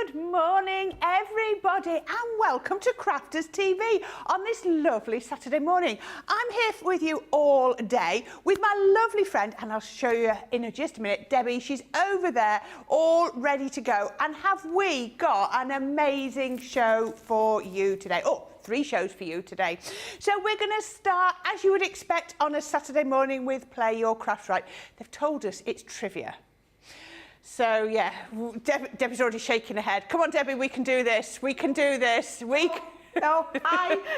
Good morning, everybody, and welcome to Crafters TV on this lovely Saturday morning. I'm here with you all day with my lovely friend, and I'll show you in just a minute, Debbie. She's over there, all ready to go. And have we got an amazing show for you today? Oh, 3 shows for you today. So we're going to start, as you would expect, on a Saturday morning with Play Your Craft Right. They've told us it's trivia. So, yeah, Debbie's already shaking her head. Come on, Debbie, we can do this. We can do this.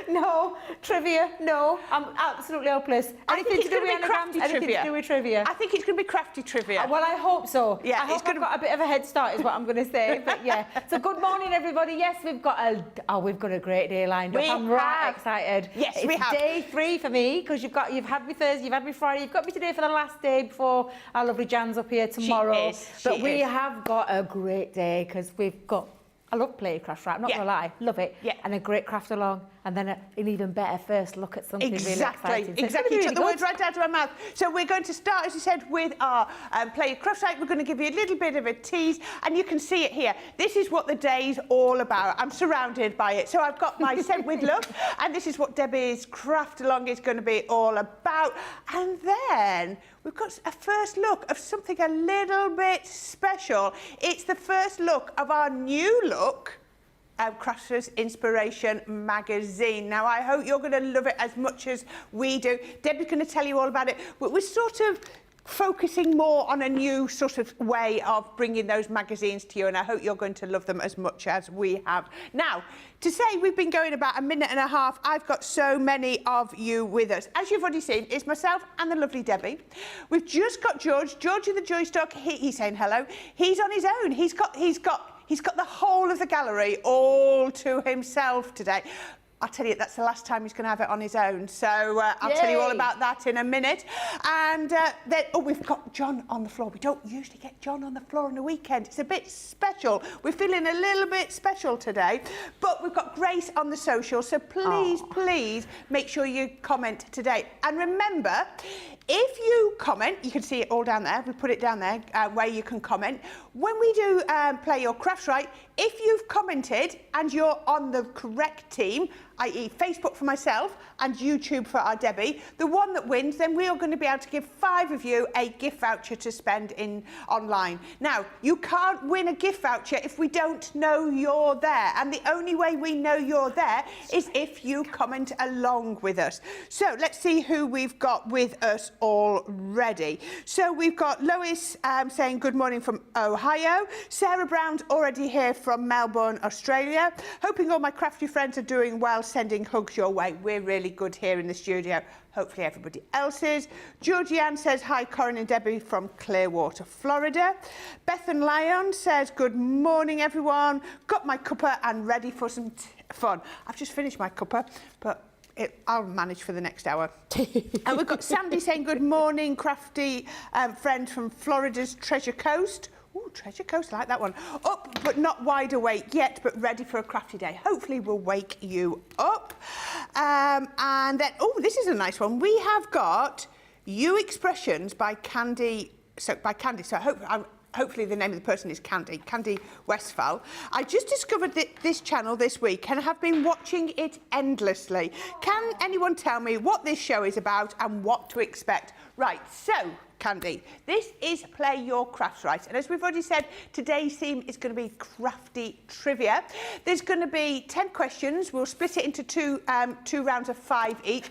No, trivia, no. I'm absolutely hopeless. Anything to do with crafty trivia. Anything to do with trivia. I think it's going to be crafty trivia. Well, I hope so. Yeah, I hope I've got a bit of a head start is what I'm going to say. But yeah, so good morning, everybody. Yes, we've got a great day lined up. I'm right excited. Yes, we have. It's day 3 for me because you've had me Thursday, you've had me Friday, you've got me today for the last day before our lovely Jan's up here tomorrow. We have got a great day because we've got. I love Play Your Craft Right, I'm not going to lie, love it. Yeah. And a great craft along, and then an even better first look at something really exciting. So exactly, you took the words right out of my mouth. So we're going to start, as you said, with our Play Your Craft Right. We're going to give you a little bit of a tease, and you can see it here. This is what the day's all about. I'm surrounded by it. So I've got my Scent with Love, and this is what Debbie's craft along is going to be all about. And then we've got a first look of something a little bit special. It's the first look of our new look, Crafters Inspiration magazine. Now, I hope you're going to love it as much as we do. Debbie's going to tell you all about it. But we're sort of focusing more on a new sort of way of bringing those magazines to you, and I hope you're going to love them as much as we have. Now, to say we've been going about a minute and a half, I've got so many of you with us. As you've already seen, it's myself and the lovely Debbie. We've just got George of the Joystock. He's saying hello. He's on his own. He's got the whole of the gallery all to himself today. I'll tell you, that's the last time he's going to have it on his own. So I'll tell you all about that in a minute. And then, we've got John on the floor. We don't usually get John on the floor on the weekend. It's a bit special. We're feeling a little bit special today. But we've got Grace on the social. So please make sure you comment today. And remember, if you comment, you can see it all down there. We put it down there where you can comment. When we do Play Your Craft Right, if you've commented and you're on the correct team, i.e. Facebook for myself and YouTube for our Debbie, the one that wins, then we are going to be able to give 5 of you a gift voucher to spend online. Now, you can't win a gift voucher if we don't know you're there, and the only way we know you're there is if you comment along with us. So let's see who we've got with us already. So we've got Lois saying good morning from Ohio. Sarah Brown's already here from Melbourne, Australia. Hoping all my crafty friends are doing well, sending hugs your way. We're really good here in the studio. Hopefully everybody else is. Georgianne says, hi, Corrine and Debbie from Clearwater, Florida. Bethan Lyon says, good morning, everyone. Got my cuppa and ready for some fun. I've just finished my cuppa, but I'll manage for the next hour. And we've got Sandy saying, good morning, crafty friend from Florida's Treasure Coast. Ooh, Treasure Coast, I like that one. Up, but not wide awake yet, but ready for a crafty day. Hopefully we'll wake you up. And then, this is a nice one. We have got You Expressions by Candy. So hopefully the name of the person is Candy Westphal. I just discovered this channel this week and have been watching it endlessly. Can anyone tell me what this show is about and what to expect? Right, so Candy, this is Play Your Craft Right, and as we've already said, today's theme is going to be crafty trivia. There's going to be 10 questions. We'll split it into two rounds of 5 each.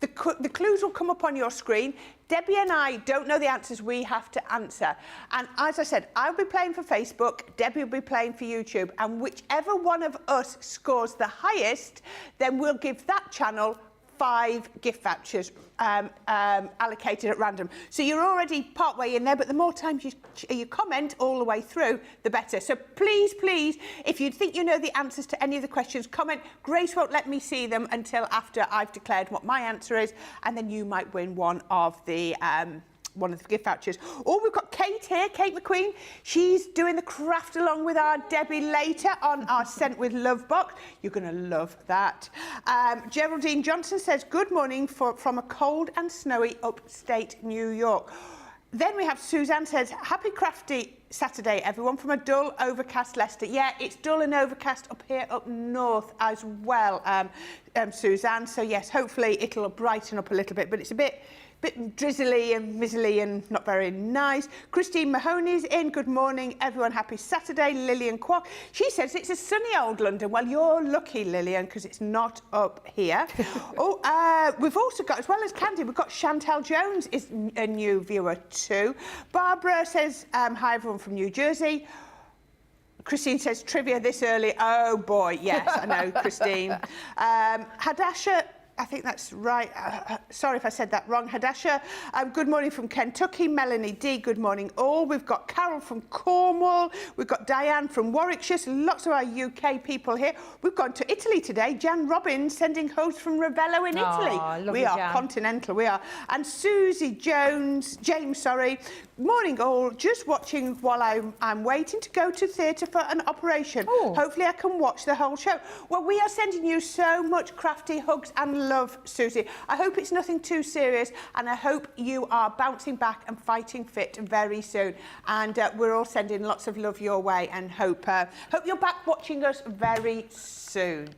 The clues will come up on your screen. Debbie and I don't know the answers we have to answer. And as I said, I'll be playing for Facebook, Debbie will be playing for YouTube, and whichever one of us scores the highest, then we'll give that channel 5 gift vouchers allocated at random. So you're already part way in there, but the more times you comment all the way through, the better. So please, if you think you know the answers to any of the questions, comment. Grace won't let me see them until after I've declared what my answer is, and then you might win one of the gift vouchers. Oh, we've got Kate here, Kate McQueen. She's doing the craft along with our Debbie later on our Scent with Love box. You're going to love that. Geraldine Johnson says, good morning from a cold and snowy upstate New York. Then we have Suzanne says, happy crafty Saturday, everyone, from a dull, overcast Leicester. Yeah, it's dull and overcast up here up north as well, Suzanne. So, yes, hopefully it'll brighten up a little bit, but it's a bit drizzly and mizzly and not very nice. Christine Mahoney's in. Good morning, everyone. Happy Saturday. Lillian Kwok. She says it's a sunny old London. Well, you're lucky, Lillian, because it's not up here. We've also got, as well as Candy, we've got Chantal Jones is a new viewer too. Barbara says, hi, everyone from New Jersey. Christine says, trivia this early. Oh, boy. Yes, I know, Christine. Hadasha, I think that's right. Sorry if I said that wrong. Hadasha, good morning from Kentucky. Melanie D, good morning all. We've got Carol from Cornwall. We've got Diane from Warwickshire. So lots of our UK people here. We've gone to Italy today. Jan Robbins sending hosts from Ravello in Italy. We are Jan. Continental, we are. And Susie James, morning all. Just watching while I'm waiting to go to theatre for an operation. Ooh. Hopefully I can watch the whole show. Well, we are sending you so much crafty hugs and love, Susie. I hope it's nothing too serious, and I hope you are bouncing back and fighting fit very soon. And we're all sending lots of love your way, and hope you're back watching us very soon.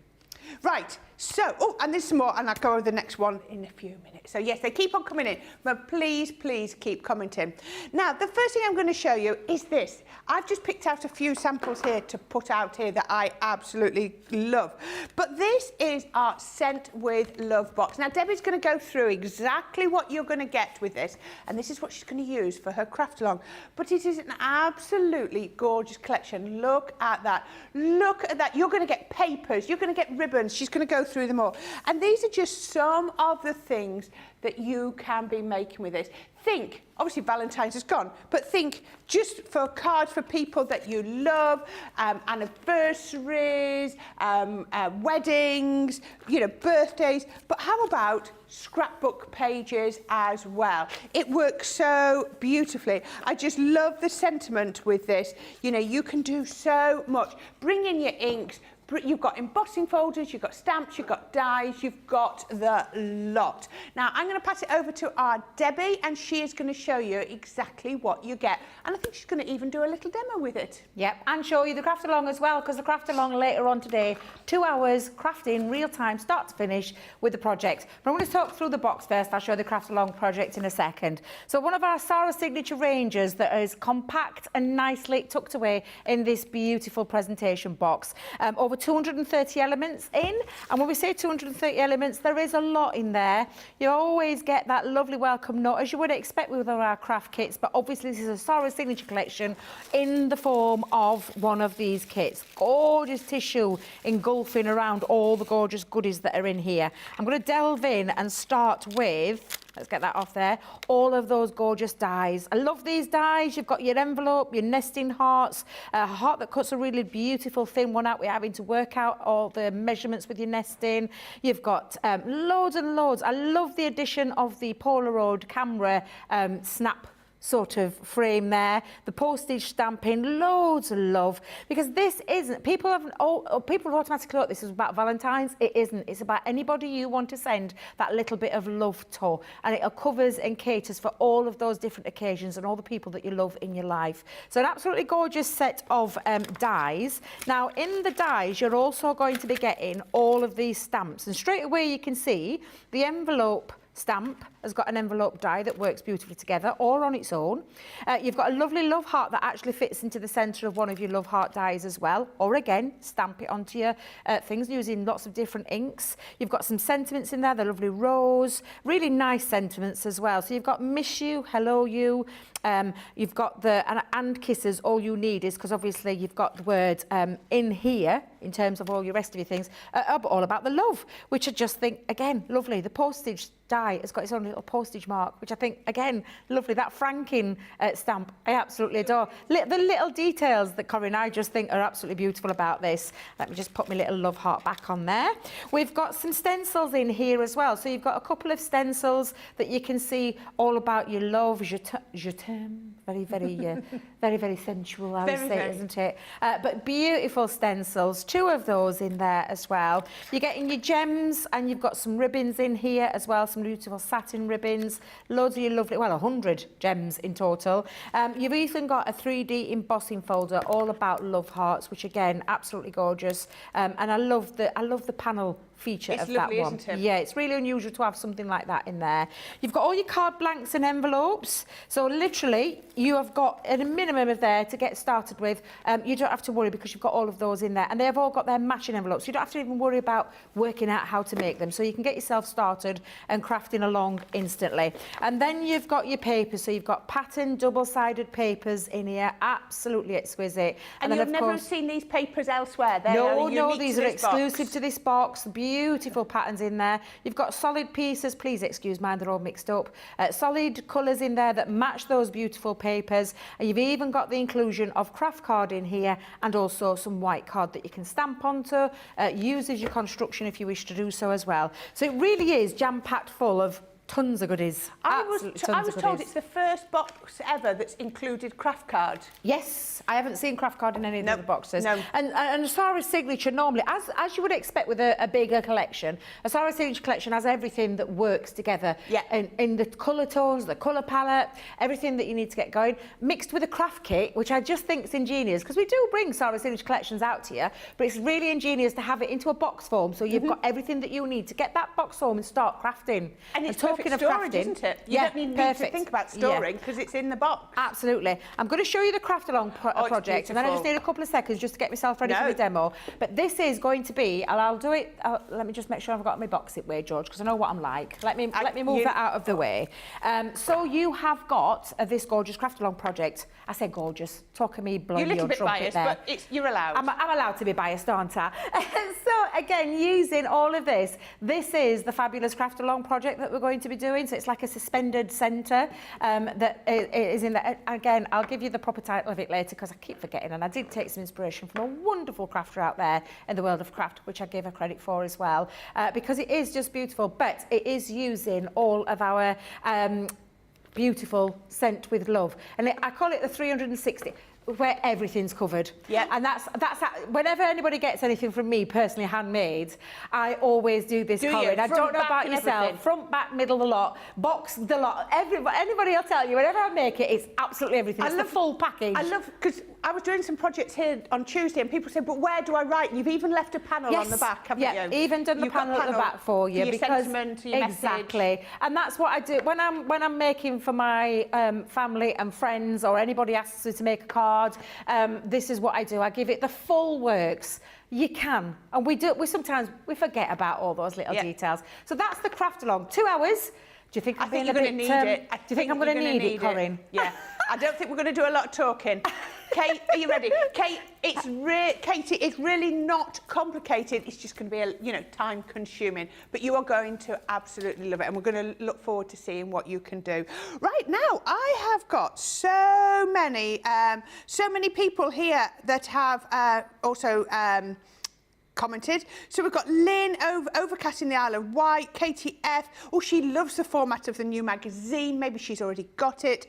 Right, so, and there's some more, and I'll go over the next one in a few minutes. So, yes, they keep on coming in, but please, please keep commenting. Now, the first thing I'm going to show you is this. I've just picked out a few samples here to put out here that I absolutely love. But this is our Sent with Love box. Now, Debbie's going to go through exactly what you're going to get with this, and this is what she's going to use for her craft along. But it is an absolutely gorgeous collection. Look at that. Look at that. You're going to get papers. You're going to get ribbons. She's going to go through them all. And these are just some of the things that you can be making with this. Think, obviously Valentine's is gone, but think just for cards for people that you love, anniversaries, weddings, you know, birthdays, but how about scrapbook pages as well? It works so beautifully. I just love the sentiment with this. You know, you can do so much. Bring in your inks. You've got embossing folders, you've got stamps, you've got dies, you've got the lot. Now, I'm going to pass it over to our Debbie, and she is going to show you exactly what you get. And I think she's going to even do a little demo with it. Yep, and show you the craft along as well, because the craft along later on today, 2 hours crafting, real time, start to finish with the project. But I'm going to talk through the box first. I'll show the craft along project in a second. So one of our Sarah signature ranges that is compact and nicely tucked away in this beautiful presentation box. Over 230 elements in, and when we say 230 elements, there is a lot in there. You always get that lovely welcome note, as you would expect with our craft kits, but obviously this is a Sarah signature collection in the form of one of these kits. Gorgeous tissue engulfing around all the gorgeous goodies that are in here. I'm going to delve in and start with, let's get that off there, all of those gorgeous dies. I love these dies. You've got your envelope, your nesting hearts, a heart that cuts a really beautiful thin one out. We're having to work out all the measurements with your nesting. You've got loads and loads. I love the addition of the Polaroid camera snap sort of frame there, the postage stamping, loads of love, because this isn't, people automatically thought this was about Valentine's. It isn't. It's about anybody you want to send that little bit of love to, and it covers and caters for all of those different occasions and all the people that you love in your life. So an absolutely gorgeous set of dies. Now in the dies you're also going to be getting all of these stamps, and straight away you can see the envelope stamp has got an envelope die that works beautifully together, all on its own. You've got a lovely love heart that actually fits into the centre of one of your love heart dies as well, or again, stamp it onto your things using lots of different inks. You've got some sentiments in there, the lovely rose, really nice sentiments as well. So you've got miss you, hello you, you've got the and kisses, all you need is, because obviously you've got the word in here in terms of all your rest of your things, all about the love, which I just think, again, lovely. The postage die has got its own little postage mark, which I think, again, lovely. That franking stamp, I absolutely adore. The little details that Corrine, I just think are absolutely beautiful about this. Let me just put my little love heart back on there. We've got some stencils in here as well. So you've got a couple of stencils that you can see all about your love, je t'aime, very, very sensual, I would say, isn't it? But beautiful stencils, 2 of those in there as well. You're getting your gems, and you've got some ribbons in here as well, some some beautiful satin ribbons, loads of your lovely, well, 100 gems in total. You've even got a 3D embossing folder all about love hearts, which again, absolutely gorgeous. And I love the panel feature of lovely, that one. isn't it? Yeah, it's really unusual to have something like that in there. You've got all your card blanks and envelopes. So literally, you have got a minimum of there to get started with. You don't have to worry because you've got all of those in there. And they've all got their matching envelopes. You don't have to even worry about working out how to make them. So you can get yourself started and crafting along instantly. And then you've got your papers. So you've got patterned double-sided papers in here. Absolutely exquisite. And then, you've of never course, seen these papers elsewhere. They no, are unique these to are this box. exclusive to this box. Beautiful patterns in there. You've got solid pieces. Please excuse mine, they're all mixed up. Solid colours in there that match those beautiful papers. And you've even got the inclusion of craft card in here and also some white card that you can stamp onto, use as your construction if you wish to do so as well. So it really is jam-packed full of tons of goodies. I was told it's the first box ever that's included craft card. Yes, I haven't seen craft card in any of the other boxes. No. And as far as signature, normally, as you would expect with a bigger collection, a Sarah signature collection has everything that works together. Yeah. In the colour tones, the colour palette, everything that you need to get going, mixed with a craft kit, which I just think is ingenious, because we do bring Sarah signature collections out to you, but it's really ingenious to have it into a box form, so you've got everything that you need to get that box form and start crafting. And it's talking perfect of storage, crafting, isn't it? You don't need to think about storing because it's in the box. Absolutely. I'm going to show you the craft along project, and then I just need a couple of seconds just to get myself ready for the demo. But this is going to be, and I'll do it. Let me just make sure I've got my box it way, George, because I know what I'm like. Let me move that out of the way. So you have got this gorgeous craft along project. I say gorgeous. Talk of me blowing your trumpet there. You're a little bit biased, but you're allowed. I'm allowed to be biased, aren't I? So again, using all of this, this is the fabulous craft along project that we're going to be doing. So it's like a suspended centre that is in there. Again, I'll give you the proper title of it later because I keep forgetting, and I did take some inspiration from a wonderful crafter out there in the world of craft, which I gave her credit for as well, because it is just beautiful, but it is using all of our beautiful scent with love. And I call it the 360, where everything's covered. Yeah. And that's whenever anybody gets anything from me personally handmade, I always do this, Corrine. I don't know about yourself. Everything. Front, back, middle, the lot, box, the lot. Anybody will tell you, whenever I make it, it's absolutely everything. It's the full package. I love, because I was doing some projects here on Tuesday and people said, but where do I write? You've even left a panel on the back, haven't you? Even done the panel at the back for you. Your sentiment, your exactly. message. And that's what I do. When I'm making for my family and friends, or anybody asks me to make a card, this is what I do. I give it the full works. You can, and we sometimes forget about all those little details. So that's the craft along. 2 hours. Do you think I'm going to need it? Do you think I'm going to need it, Corrine? Yeah. I don't think we're going to do a lot of talking. Kate, are you ready? Kate, Katie, it's really not complicated. It's just going to be time consuming, but you are going to absolutely love it, and we're going to look forward to seeing what you can do. Right now, I have got so many people here that have also commented. So we've got Lynn Overcast in the Isle of Wight, Katie F. Oh, she loves the format of the new magazine. Maybe she's already got it.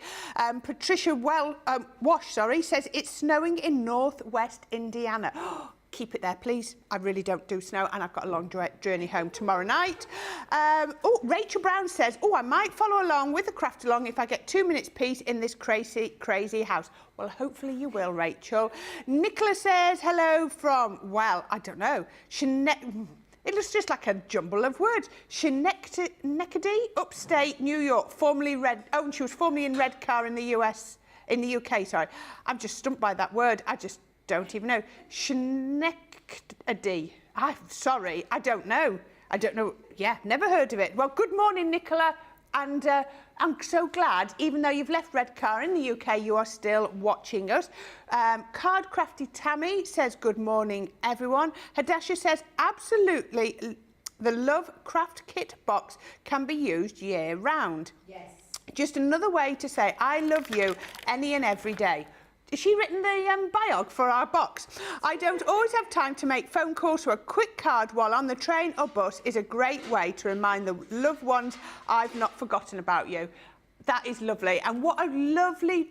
Patricia Wash says it's snowing in northwest Indiana. Keep it there, please. I really don't do snow, and I've got a long journey home tomorrow night. Rachel Brown says, I might follow along with the craft along if I get 2 minutes peace in this crazy house. Well, hopefully you will, Rachel. Nicola says, hello from, well, I don't know, it looks just like a jumble of words. Schenectady, upstate New York, and she was formerly in Redcar in the UK, sorry. I'm just stumped by that word. I just don't even know. Schenectady. I'm sorry, I don't know. Yeah, never heard of it. Well, good morning, Nicola. And I'm so glad, even though you've left Redcar in the UK, you are still watching us. Card Crafty Tammy says, good morning, everyone. Hadasha says, absolutely, the Love Craft Kit box can be used year round. Yes. Just another way to say, I love you any and every day. Has she written the biog for our box? I don't always have time to make phone calls, so a quick card while on the train or bus is a great way to remind the loved ones I've not forgotten about you. That is lovely. And what a lovely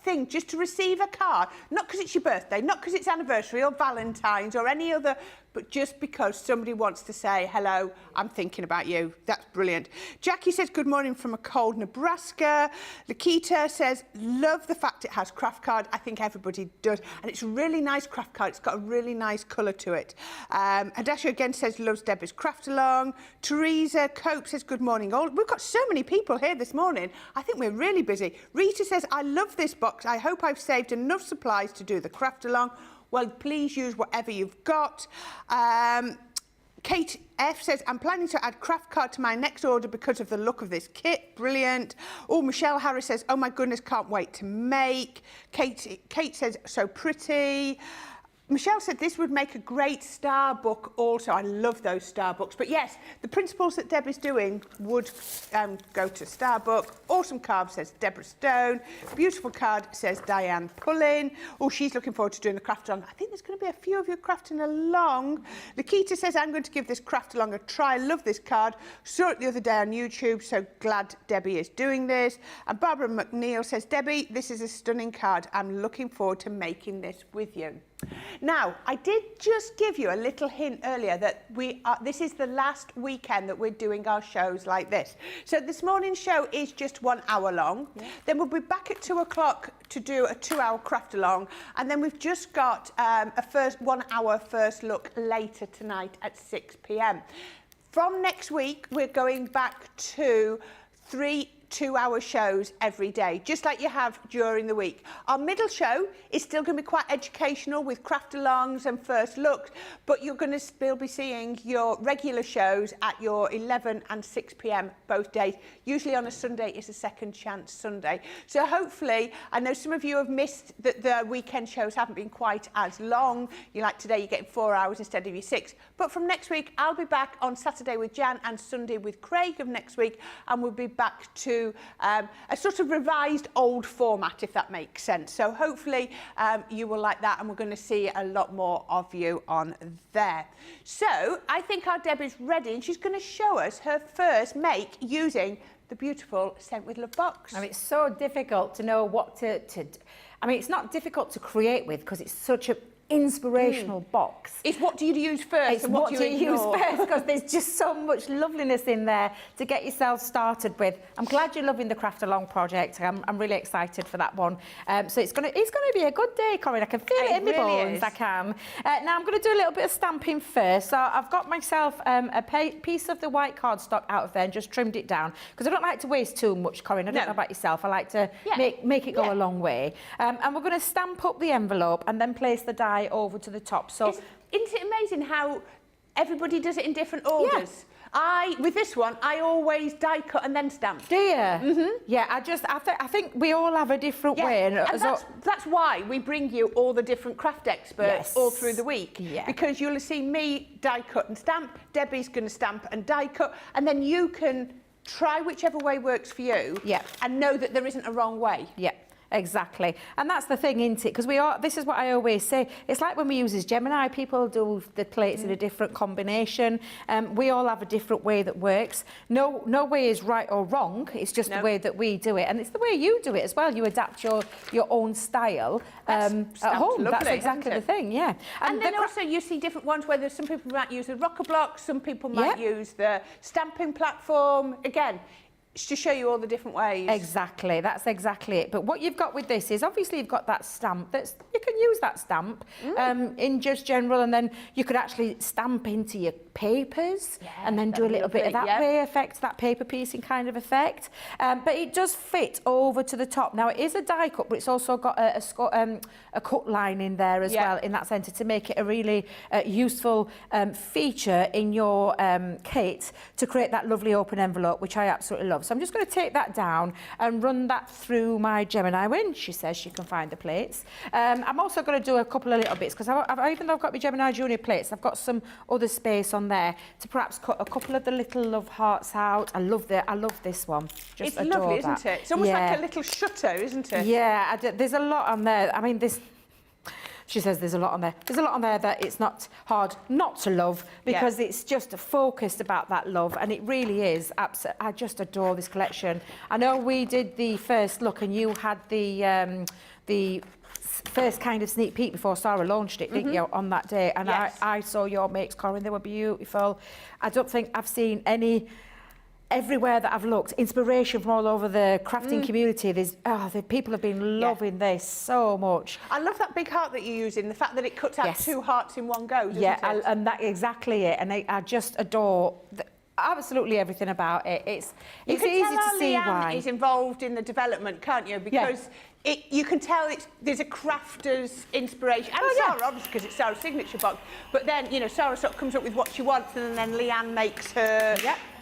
thing just to receive a card, not because it's your birthday, not because it's anniversary or Valentine's or any other but just because somebody wants to say, hello, I'm thinking about you. That's brilliant. Jackie says, good morning from a cold Nebraska. Lakita says, love the fact it has craft card. I think everybody does. And it's a really nice craft card. It's got a really nice colour to it. Hadasha again says, loves Deborah's craft along. Teresa Cope says, good morning all. We've got so many people here this morning. I think we're really busy. Rita says, I love this box. I hope I've saved enough supplies to do the craft along. Well, please use whatever you've got. Kate F says, I'm planning to add craft card to my next order because of the look of this kit. Brilliant. Oh, Michelle Harris says, oh my goodness, can't wait to make. Kate says, so pretty. Michelle said this would make a great star book also. I love those star books. But yes, the principles that Deborah's doing would go to star book. Awesome card, says Deborah Stone. Beautiful card, says Diane Pullin. Oh, she's looking forward to doing the craft along. I think there's going to be a few of you crafting along. Nikita says, I'm going to give this craft along a try. I love this card. Saw it the other day on YouTube, so glad Debbie is doing this. And Barbara McNeil says, Debbie, this is a stunning card. I'm looking forward to making this with you. Now, I did just give you a little hint earlier that this is the last weekend that we're doing our shows like this. So this morning's show is just 1 hour long. Yeah. Then we'll be back at 2 o'clock to do a 2-hour craft along. And then we've just got a 1 hour first look later tonight at 6 p.m. From next week, we're going back to 3 2-hour shows every day, just like you have during the week. Our middle show is still going to be quite educational with craft alongs and first looks, but you're going to still be seeing your regular shows at your 11 and 6 p.m. both days. Usually on a Sunday is a second chance Sunday. So hopefully, I know some of you have missed that the weekend shows haven't been quite as long. You like today, you're getting 4 hours instead of your 6. But from next week, I'll be back on Saturday with Jan and Sunday with Craig of next week, and we'll be back to a sort of revised old format, if that makes sense. So hopefully you will like that, and we're going to see a lot more of you on there. So I think our Deb is ready, and she's going to show us her first make using the beautiful Scent with Love box. I mean, it's so difficult to know what to I mean, it's not difficult to create with because it's such a inspirational box. It's what do you use first, it's and what do you use first, because there's just so much loveliness in there to get yourself started with. I'm glad you're loving the Craft Along project. I'm really excited for that one. So it's gonna be a good day, Corrine. I can feel it in my bones. I can. Now I'm going to do a little bit of stamping first. So I've got myself a piece of the white cardstock out of there and just trimmed it down because I don't like to waste too much, Corrine. I don't know about yourself. I like to make it go a long way. And we're going to stamp up the envelope and then place the die over to the top. So isn't it amazing how everybody does it in different orders? With this one, I always die cut and then stamp. Do you? Mm-hmm. Yeah, I think we all have a different way. And that's why we bring you all the different craft experts all through the week. Yeah. Because you'll see me die cut and stamp, Debbie's going to stamp and die cut, and then you can try whichever way works for you and know that there isn't a wrong way. Yeah. Exactly, and that's the thing, isn't it? Because this is what I always say. It's like when we use as Gemini, people do the plates in a different combination. We all have a different way that works. No way is right or wrong. It's just the way that we do it, and it's the way you do it as well. You adapt your own style at home. Lovely, that's exactly the thing, yeah. And then also you see different ones where some people might use the rocker block, some people might use the stamping platform. Again, to show you all the different ways. Exactly, that's exactly it. But what you've got with this is obviously you've got that stamp. You can use that stamp in just general, and then you could actually stamp into your papers and then do a little bit of that way effect, that paper piecing kind of effect. But it does fit over to the top. Now it is a die cut, but it's also got a cut line in there as well in that centre to make it a really useful feature in your kit to create that lovely open envelope, which I absolutely love. So I'm just going to take that down and run that through my Gemini when she says she can find the plates. I'm also going to do a couple of little bits because even though I've got my Gemini Junior plates, I've got some other space on there to perhaps cut a couple of the little love hearts out. I love this one. It's lovely, isn't it? It's almost like a little shutter, isn't it? Yeah, there's a lot on there. I mean, she says there's a lot on there. There's a lot on there that it's not hard not to love because it's just focused about that love, and it really is. I just adore this collection. I know we did the first look and you had the first kind of sneak peek before Sarah launched it, didn't you, on that day? And Yes. I saw your makes, Corrine. They were beautiful. I don't think I've seen any... Everywhere that I've looked, inspiration from all over the crafting community. The people have been loving this so much. I love that big heart that you're using, the fact that it cuts out 2 hearts in one go, doesn't it? And that's exactly it. And I just adore absolutely everything about it. It's easy to see why. Leanne is involved in the development, can't you? Because you can tell there's a crafter's inspiration. And Sarah, obviously, because it's Sarah's signature box. But then, you know, Sarah sort of comes up with what she wants, and then Leanne makes her...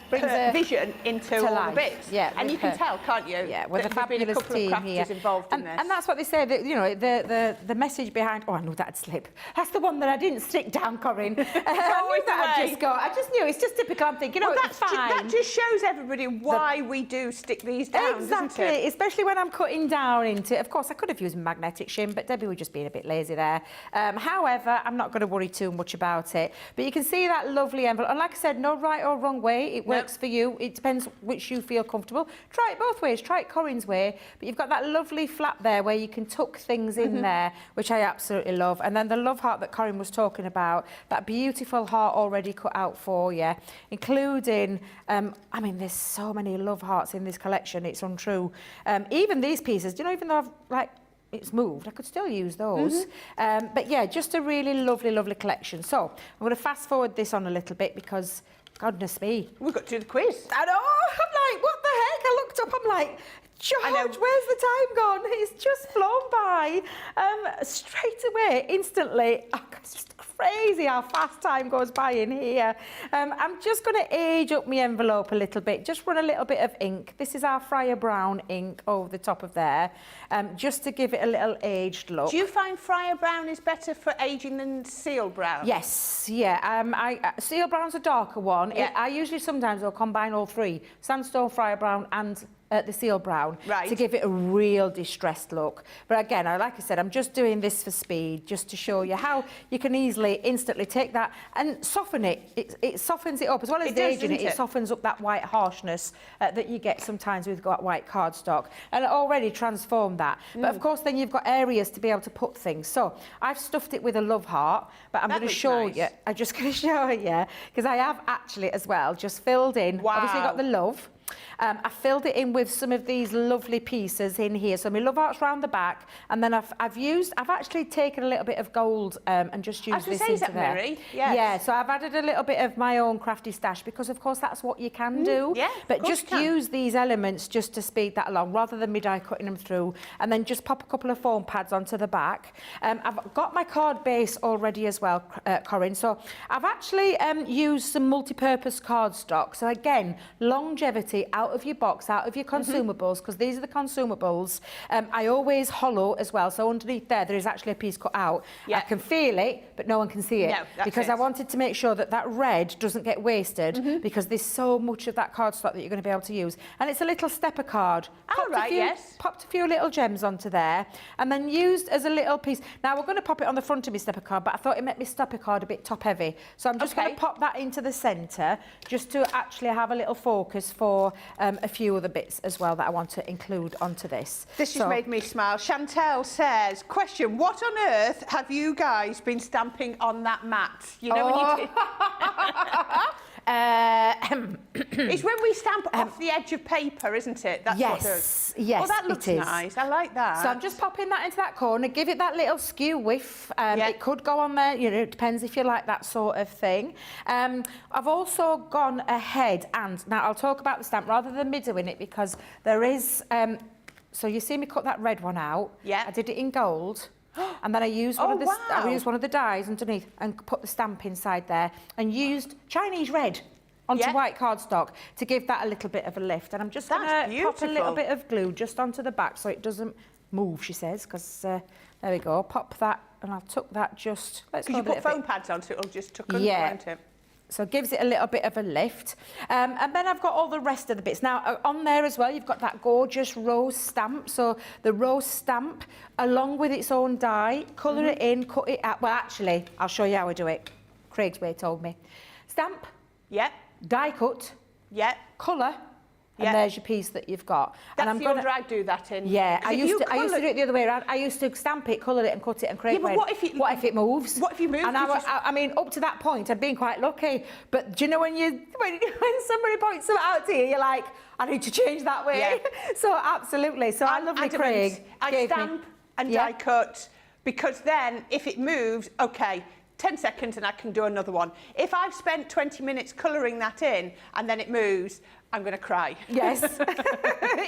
brings her vision into all life. the bits. And you can tell, can't you? Yeah, with a there's been a couple of crafters here. involved in this. And that's what they say, that, you know, the message behind... Oh, I knew that'd slip. That's the one that I didn't stick down, Corrine. I just knew, it's just typical. I'm thinking, it's fine. That just shows everybody why we do stick these down, doesn't it? Especially when I'm cutting down into... Of course, I could have used magnetic shim, but Debbie was just being a bit lazy there. However, I'm not going to worry too much about it. But you can see that lovely envelope. And like I said, no right or wrong way. It works for you. It depends which you feel comfortable. Try it both ways. Try it Corrine's way. But you've got that lovely flap there where you can tuck things in there, which I absolutely love. And then the love heart that Corrine was talking about, that beautiful heart already cut out for you, including, I mean, there's so many love hearts in this collection. It's untrue. Even these pieces, you know, even though it's moved, I could still use those. But yeah, just a really lovely, lovely collection. So I'm going to fast forward this on a little bit because... Goodness me. We've got to do the quiz. I know. I'm like, what the heck? I looked up, I'm like, George, where's the time gone? It's just flown by. Straight away, instantly. Oh, God, it's just crazy how fast time goes by in here. I'm just going to age up my envelope a little bit. Just run a little bit of ink. This is our Friar Brown ink over the top of there, just to give it a little aged look. Do you find Friar Brown is better for aging than Seal Brown? Yes, Seal Brown's a darker one. I usually sometimes will combine all three, Sandstone, Friar Brown and the Seal Brown, to give it a real distressed look. But again, like I said, I'm just doing this for speed, just to show you how you can easily, instantly take that and soften it. It softens it up, as well as aging it. It softens up that white harshness that you get sometimes with white cardstock, and it already transformed that. But of course, then you've got areas to be able to put things. So I've stuffed it with a love heart, but I'm going to show you. I'm just going to show you, because I have actually as well just filled in. Obviously, got the love. I filled it in with some of these lovely pieces in here. So my love hearts round the back, and then I've actually taken a little bit of gold and just used this into there. Yes. Yeah, so I've added a little bit of my own crafty stash, because of course that's what you can do. Yeah, but just use these elements just to speed that along, rather than mid-eye cutting them through, and then just pop a couple of foam pads onto the back. I've got my card base already as well, Corrine. So I've actually used some multi-purpose cardstock. So again, longevity out of your box, out of your consumables, because these are the consumables. I always hollow as well, so underneath there is actually a piece cut out. I can feel it, but no one can see it, because I wanted to make sure that that red doesn't get wasted, because there's so much of that cardstock that you're going to be able to use. And it's a little stepper card. Popped a few little gems onto there, and then used as a little piece. Now we're going to pop it on the front of my stepper card, but I thought it made my stepper card a bit top heavy, so I'm just going to pop that into the centre, just to actually have a little focus for a few other bits as well that I want to include onto this. This has made me smile. Chantel says, question, what on earth have you guys been stamping on that mat? You know when you it's when we stamp off the edge of paper, isn't it? That's what does. Yes, oh, that looks nice. I like that. So I'm just popping that into that corner, give it that little skew whiff. It could go on there, you know, it depends if you like that sort of thing. I've also gone ahead, and now I'll talk about the stamp rather than midwing it, because there is, so you see me cut that red one out. I did it in gold. And then I used one of the dies underneath and put the stamp inside there, and used Chinese red onto white cardstock to give that a little bit of a lift. And I'm just going to pop a little bit of glue just onto the back so it doesn't move, she says, because there we go. Pop that, and I'll tuck that just. Let's go. You put foam pads onto it, it'll just tuck under it. So it gives it a little bit of a lift. And then I've got all the rest of the bits. Now, on there as well, you've got that gorgeous rose stamp. So the rose stamp, along with its own die, colour it in, cut it out. Well, actually, I'll show you how I do it. Craig's way told me. Stamp. Die cut. Colour. and there's your piece that you've got. That's and the order I do that in. Yeah, I used to do it the other way around. I used to stamp it, colour it and cut it, and Craig went, what if it moves? What if you move? And I mean, up to that point, I'd been quite lucky. But do you know when somebody points something out to you, you're like, I need to change that way. Yeah. So absolutely. So I lovely Craig. I stamp and die cut, because then if it moves, okay, 10 seconds and I can do another one. If I've spent 20 minutes colouring that in and then it moves, I'm going to cry. Yes.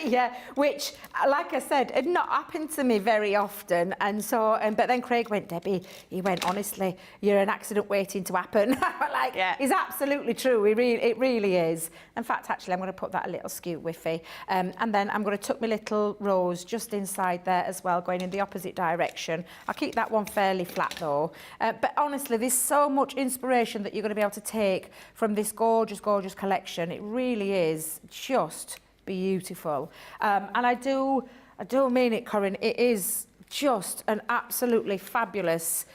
Yeah, which, like I said, had not happened to me very often. And so, but then Craig went, Debbie, he went, honestly, you're an accident waiting to happen. Like, it's absolutely true. It really is. In fact, actually, I'm going to put that a little skew whiffy. And then I'm going to tuck my little rose just inside there as well, going in the opposite direction. I'll keep that one fairly flat, though. But honestly, there's so much inspiration that you're going to be able to take from this gorgeous, gorgeous collection. It really is just beautiful. And I do mean it, Corrine. It is just an absolutely fabulous,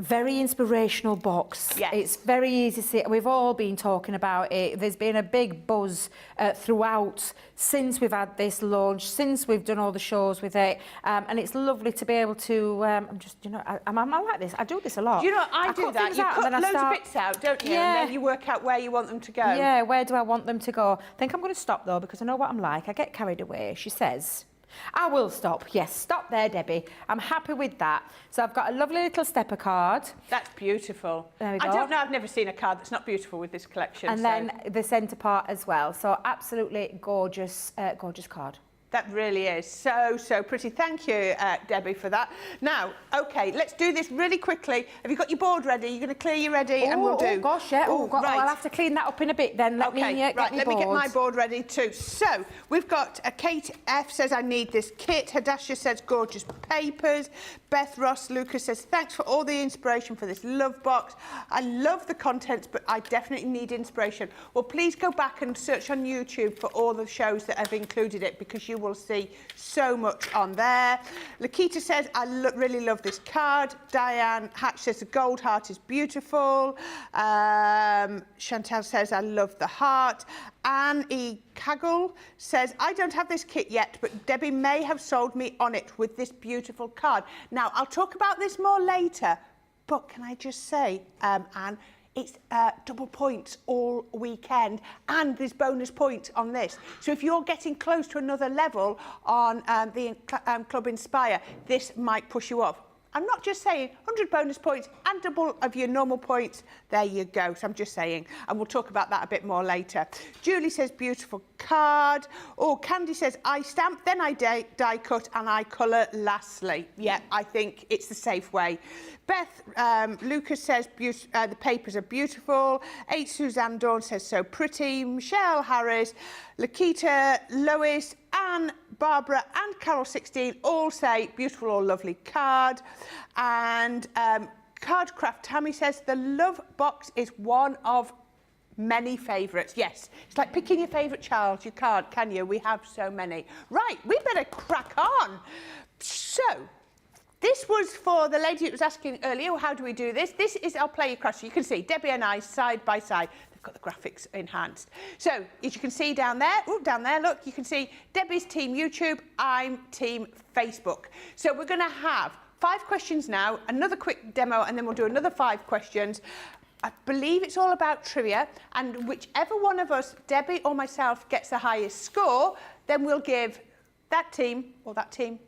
very inspirational box. Yes. It's very easy to see. We've all been talking about it. There's been a big buzz throughout since we've had this launch, since we've done all the shows with it. And it's lovely to be able to, I'm just, you know, I'm like this. I do this a lot. You know, I do that. You cut loads of bits out, don't you? Yeah. And then you work out where you want them to go. Yeah, where do I want them to go? I think I'm going to stop, though, because I know what I'm like. I get carried away. She says, I will stop. Yes, stop there, Debbie. I'm happy with that. So I've got a lovely little stepper card. That's beautiful. There we go. I don't know, I've never seen a card that's not beautiful with this collection. And then the centre part as well. So absolutely gorgeous, gorgeous card. That really is so, so pretty. Thank you, Debbie, for that. Now, OK, let's do this really quickly. Have you got your board ready? You're going to clear you ready and we'll do... Oh, gosh, yeah. Right. I'll have to clean that up in a bit then. Let me get my board ready too. So, we've got Kate F says, I need this kit. Hadasha says, gorgeous papers. Beth Ross Lucas says, thanks for all the inspiration for this love box. I love the contents, but I definitely need inspiration. Well, please go back and search on YouTube for all the shows that have included it, because you will see so much on there. Lakita says, I really love this card. Diane Hatch says, the gold heart is beautiful. Chantal says, I love the heart. Anne E. Kaggle says, I don't have this kit yet, but Debbie may have sold me on it with this beautiful card. Now, I'll talk about this more later, but can I just say, Anne, it's double points all weekend, and there's bonus points on this. So if you're getting close to another level on the Club Inspire, this might push you up. I'm not just saying 100 bonus points and double of your normal points. There you go. So I'm just saying, and we'll talk about that a bit more later. Julie says, beautiful card. Oh, Candy says, I stamp, then I die cut, and I colour lastly. Yeah, I think it's the safe way. Beth Lucas says, the papers are beautiful. 8 Suzanne Dawn says, so pretty. Michelle Harris, Lakita, Lois, Anne, Barbara and Carol 16 all say beautiful or lovely card. And Cardcraft Tammy says the love box is one of many favourites. Yes, it's like picking your favourite child. You can't, can you? We have so many. Right, we better crack on. So, this was for the lady that was asking earlier, how do we do this? This is our Play Across. You can see Debbie and I side by side. Got the graphics enhanced. So, as you can see down there, look, you can see Debbie's team YouTube, I'm team Facebook. So we're going to have 5 questions now, another quick demo, and then we'll do another 5 questions. I believe it's all about trivia, and whichever one of us, Debbie or myself, gets the highest score, then we'll give that team or that team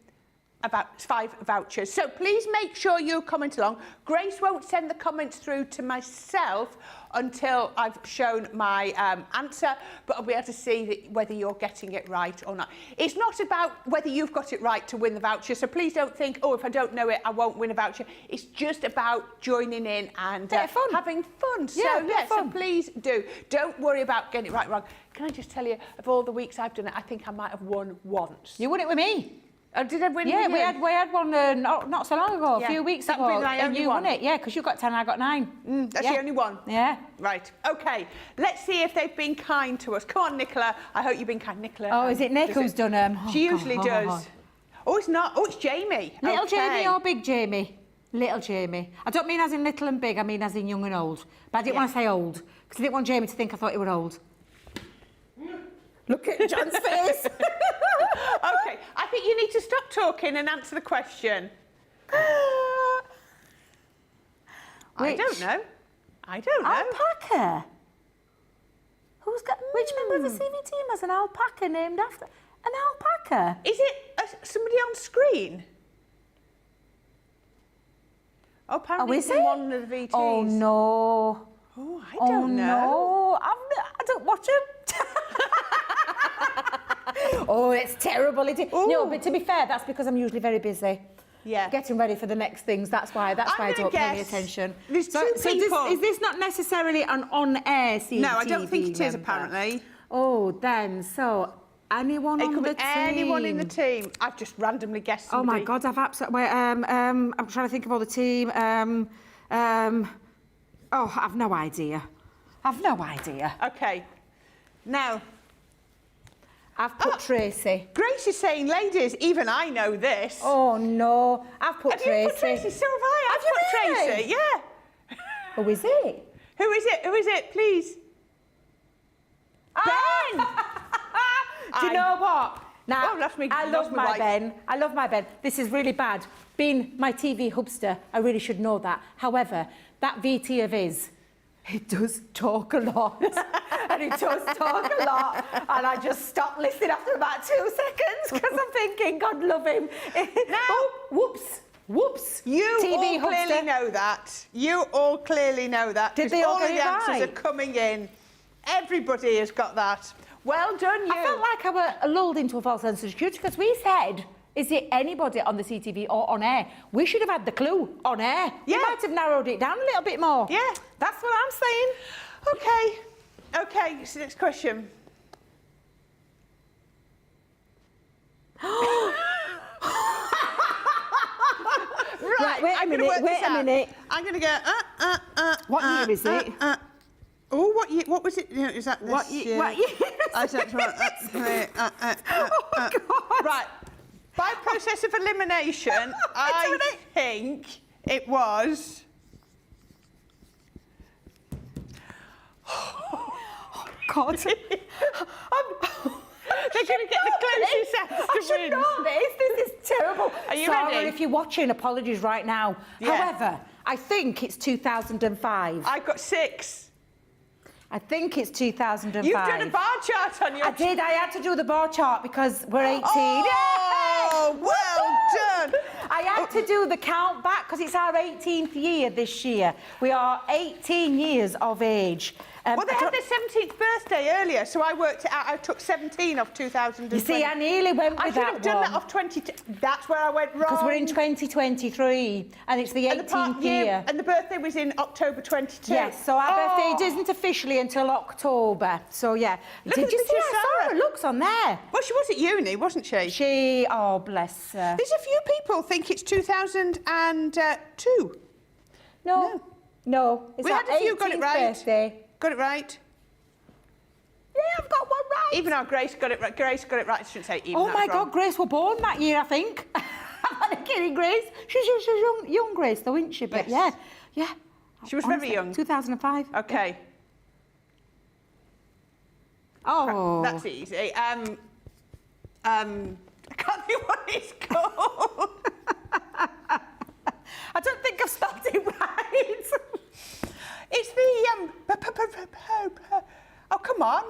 about 5 vouchers. So please make sure you comment along. Grace won't send the comments through to myself until I've shown my answer, but I'll be able to see whether you're getting it right or not. It's not about whether you've got it right to win the voucher, so please don't think, oh, if I don't know it, I won't win a voucher. It's just about joining in and having fun. So please do. Don't worry about getting it right or wrong. Can I just tell you, of all the weeks I've done it, I think I might have won once. You won it with me. Oh, did I win? Yeah, we had one not so long ago, a few weeks ago, and you won it. Yeah, because you got 10, I got 9. That's the only one. Yeah. Right. Okay. Let's see if they've been kind to us. Come on, Nicola. I hope you've been kind, Nicola. Oh, is it Nick who's done them? She usually does. Oh, it's not. Oh, it's Jamie. Little Jamie or big Jamie? Little Jamie. I don't mean as in little and big. I mean as in young and old. But I didn't want to say old because I didn't want Jamie to think I thought you were old. Look at John's face. Okay, I think you need to stop talking and answer the question. I don't know. I don't know. Alpaca. Which member of the senior team has an alpaca named after an alpaca? Is it somebody on screen? Oh, apparently it's in one of the VTs. Oh no. Oh, I don't know. No, I don't watch them. Oh, it's terrible. It is. No, but to be fair, that's because I'm usually very busy. Yeah. Getting ready for the next things. That's why I don't pay any attention. There's two people. Is this not necessarily an on-air CTV No, I don't think it is, member? apparently. Oh, then, so anyone on the team? It could be anyone in the team. I've just randomly guessed somebody. Oh my God, I've absolutely. I'm trying to think of all the team. Oh, I've no idea. I've no idea. Okay. Now, I've put Tracy. Grace is saying, ladies, even I know this. Oh no, I've put Tracy. Have you put Tracy? So have I. I've put Tracy. Yeah. Who is it? Who is it? Who is it? Please. Ben. Do you know what? Now, I love my Ben. I love my Ben. This is really bad. Being my TV hubster, I really should know that. However, that VT of his, he does talk a lot. And he does talk a lot. And I just stopped listening after about 2 seconds because I'm thinking, God love him. Now, whoops. Whoops. You TV all clearly know that. You all clearly know that. Did they all get of it the answers right? are coming in. Everybody has got that. Well done, you. I felt like I were lulled into a false sense of security because we said, is it anybody on the CTV or on air? We should have had the clue on air. Yeah. We might have narrowed it down a little bit more. Yeah. That's what I'm saying. Okay. Okay, so next question. Right, wait a minute. I'm going to go, What year is it? Oh, what year? What was it? Is that this What year? What year? I don't know. Oh, my God. Right. By process of elimination, I think it was... God. They're going to get the closest answer I to should win. know this. This is terrible. Are you Sarah, ready? if you're watching, apologies right now. Yeah. However, I think it's 2005. I've got 6. I think it's 2005. You've done a bar chart on your... I did. I had to do the bar chart because we're 18. Oh, well done. I had to do the count back because it's our 18th year this year. We are 18 years of age. Well, they had their 17th birthday earlier, so I worked it out. I took 17 off 2020. You see, I nearly went with I should have done that off 20... That's where I went wrong. Because we're in 2023, and it's the 18th year. And the birthday was in October 22. Yes, so our birthday isn't officially until October. So, yeah. Look at Did you the see picture of how Sarah. Sarah looks on there? Well, she was at uni, wasn't she? She... Oh, bless her. There's a few people think it's 2002. No. It's We had a few got it 18th right. birthday. Got it right. Yeah, I've got one right. Even our Grace got it right. Grace got it right. I shouldn't say even. Oh my that's wrong. God, Grace were born that year, I think. I'm not kidding, Grace. She's young Grace, though, isn't she? But Yes. yeah. She was Honestly, very young. 2005. Okay. Oh. That's easy. I can't think what it's called. I don't think I've spelled it right. It's the Oh, come on.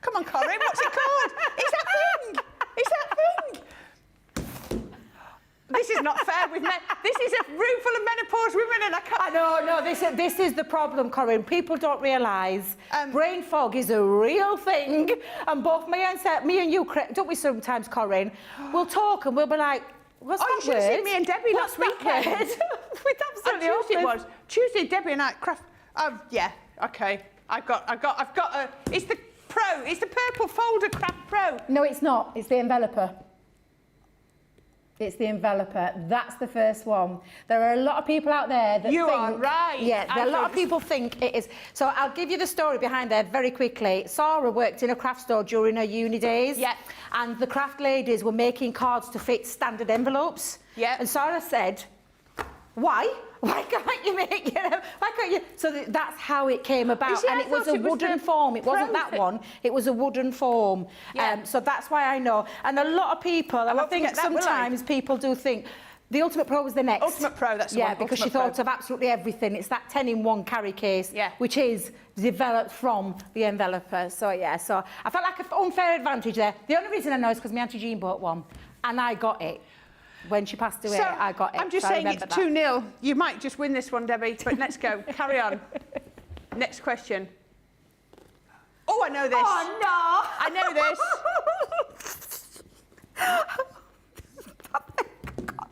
Come on, Corrine. What's it called? It's that thing. It's that thing. This is not fair with men. This is a room full of menopause women, and I can't. No. This is the problem, Corrine. People don't realise brain fog is a real thing, and both me and you, don't we sometimes, Corrine? We'll talk and we'll be like, what's that you should have word? seen me and Debbie What's last that weekend. word? We'd absolutely Tuesday it awful. was. Tuesday, Debbie and I craft. Oh yeah. Okay. I've got a. It's the Pro. It's the purple folder Craft Pro. No, it's not. It's the enveloper. It's the enveloper. That's the first one. There are a lot of people out there that You think... are right. Yeah, a lot of people think it is. So I'll give you the story behind there very quickly. Sarah worked in a craft store during her uni days. Yeah. And the craft ladies were making cards to fit standard envelopes. Yeah. And Sarah said, why? Why can't you make it? Why can't you? So that's how it came about, see, and it was a wooden form. It wasn't that one. It was a wooden form. Yeah. So that's why I know. And a lot of people, and I won't think forget that, will I? sometimes people do think. The Ultimate Pro was the next. Ultimate Pro, that's the one. Yeah, because she Ultimate thought Pro. of absolutely everything. It's that 10-in-1 carry case, Yeah. which is developed from the enveloper. So, yeah, so I felt like an unfair advantage there. The only reason I know is because my Auntie Jean bought one, and I got it. When she passed away, I got it. I'm just saying it's 2-0. You might just win this one, Debbie, but let's go. Carry on. Next question. Oh, I know this. Oh, no. I know this.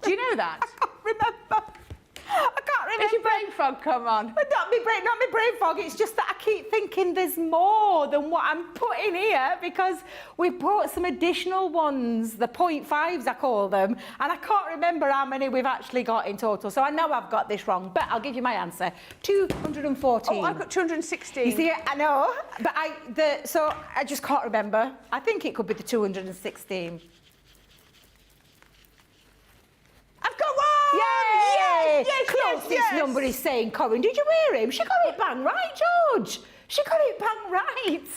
Do you know that? I can't remember. Is your brain fog come on? But not my brain fog. It's just that I keep thinking there's more than what I'm putting here because we brought some additional ones, the 0.5s I call them, and I can't remember how many we've actually got in total. So I know I've got this wrong, but I'll give you my answer. 214. Oh, I've got 216. You see, I know, but so I just can't remember. I think it could be the 216. I've got one! Yay! Yes, Closest number is saying, Corrine. Did you hear him? She got it bang right, George. She got it bang right.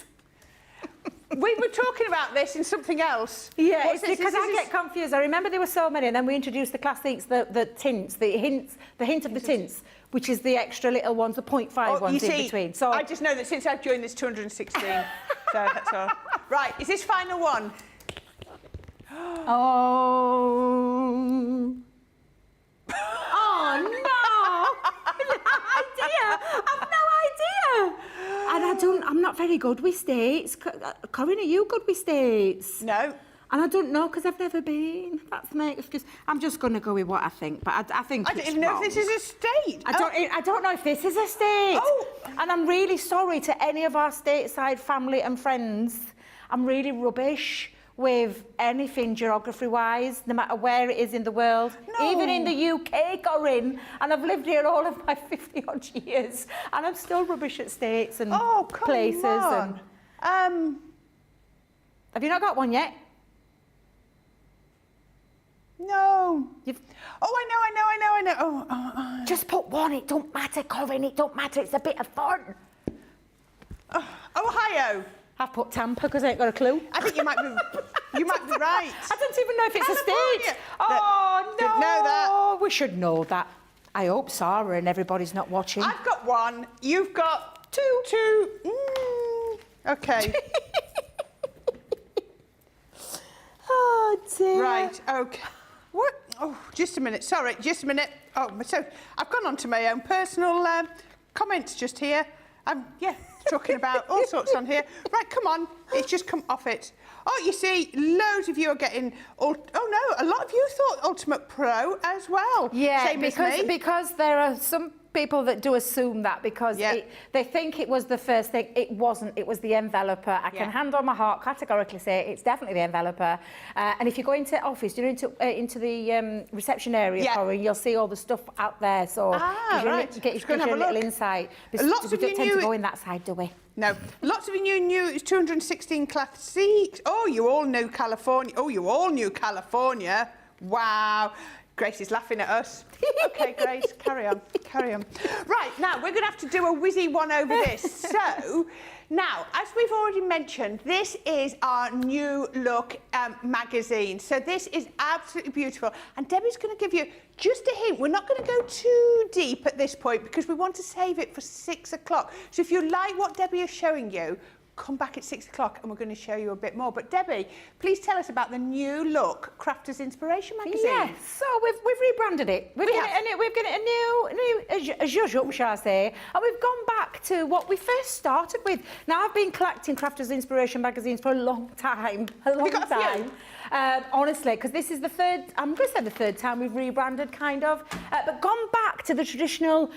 We were talking about this in something else. Yeah, it's because I get confused. I remember there were so many, and then we introduced the classics, the tints, the hint of the tints, which is the extra little ones, the 0.5 ones in between. So I just know that since I've joined this 216, so that's all. Right, is this final one? Oh. Oh, no! idea. I've no idea. And I'm not very good with states. Corrine, are you good with states? No. And I don't know because I've never been. That's my excuse. I'm just going to go with what I think, but I think I don't even know if this is a state. I don't know if this is a state. Oh. And I'm really sorry to any of our stateside family and friends. I'm really rubbish with anything geography-wise, no matter where it is in the world. No. Even in the UK, Corrine. And I've lived here all of my 50-odd years. And I'm still rubbish at states and places. On. Have you not got one yet? No. I know. Oh. Just put one. It don't matter, Corrine. It don't matter. It's a bit of fun. Ohio. I've put Tampa because I ain't got a clue. I think you might be right. I don't even know if it's California. a state. Oh, no. Didn't know that. We should know that. I hope Sarah and everybody's not watching. I've got one. You've got two. Okay. Oh, dear. Right, okay. What? Oh, just a minute. Sorry, just a minute. Oh, so I've gone on to my own personal comments just here. Talking about all sorts on here. Right, come on. It's just come off it. Oh, you see, loads of you are getting... Oh, no, a lot of you thought Ultimate Pro as well. Yeah, Same as me. because there are some people that do assume that because they think it was the first thing. It wasn't. It was the enveloper. I can hand on my heart categorically say it's definitely the enveloper. And if you go into office, you know, into the reception area, Corrine, you'll see all the stuff out there. So right. Get you a little insight. Lots of we you don't tend to go in that side, do we? No. Lots of you knew it was 216 classics. Oh, you all knew California. Oh, you all knew California. Wow. Grace is laughing at us. OK, Grace, carry on. Right, now, we're going to have to do a whizzy one over this. So, now, as we've already mentioned, this is our new look magazine. So this is absolutely beautiful. And Debbie's going to give you just a hint. We're not going to go too deep at this point because we want to save it for 6 o'clock. So if you like what Debbie is showing you, come back at 6 o'clock and we're going to show you a bit more. But Debbie, please tell us about the new look Crafters Inspiration magazine. Yes, so we've rebranded it. We've given it a new, as usual, shall I say, and we've gone back to what we first started with. Now, I've been collecting Crafters Inspiration magazines for a long time, honestly, because this is the third, I'm going to say the third time we've rebranded, kind of, but gone back to the traditional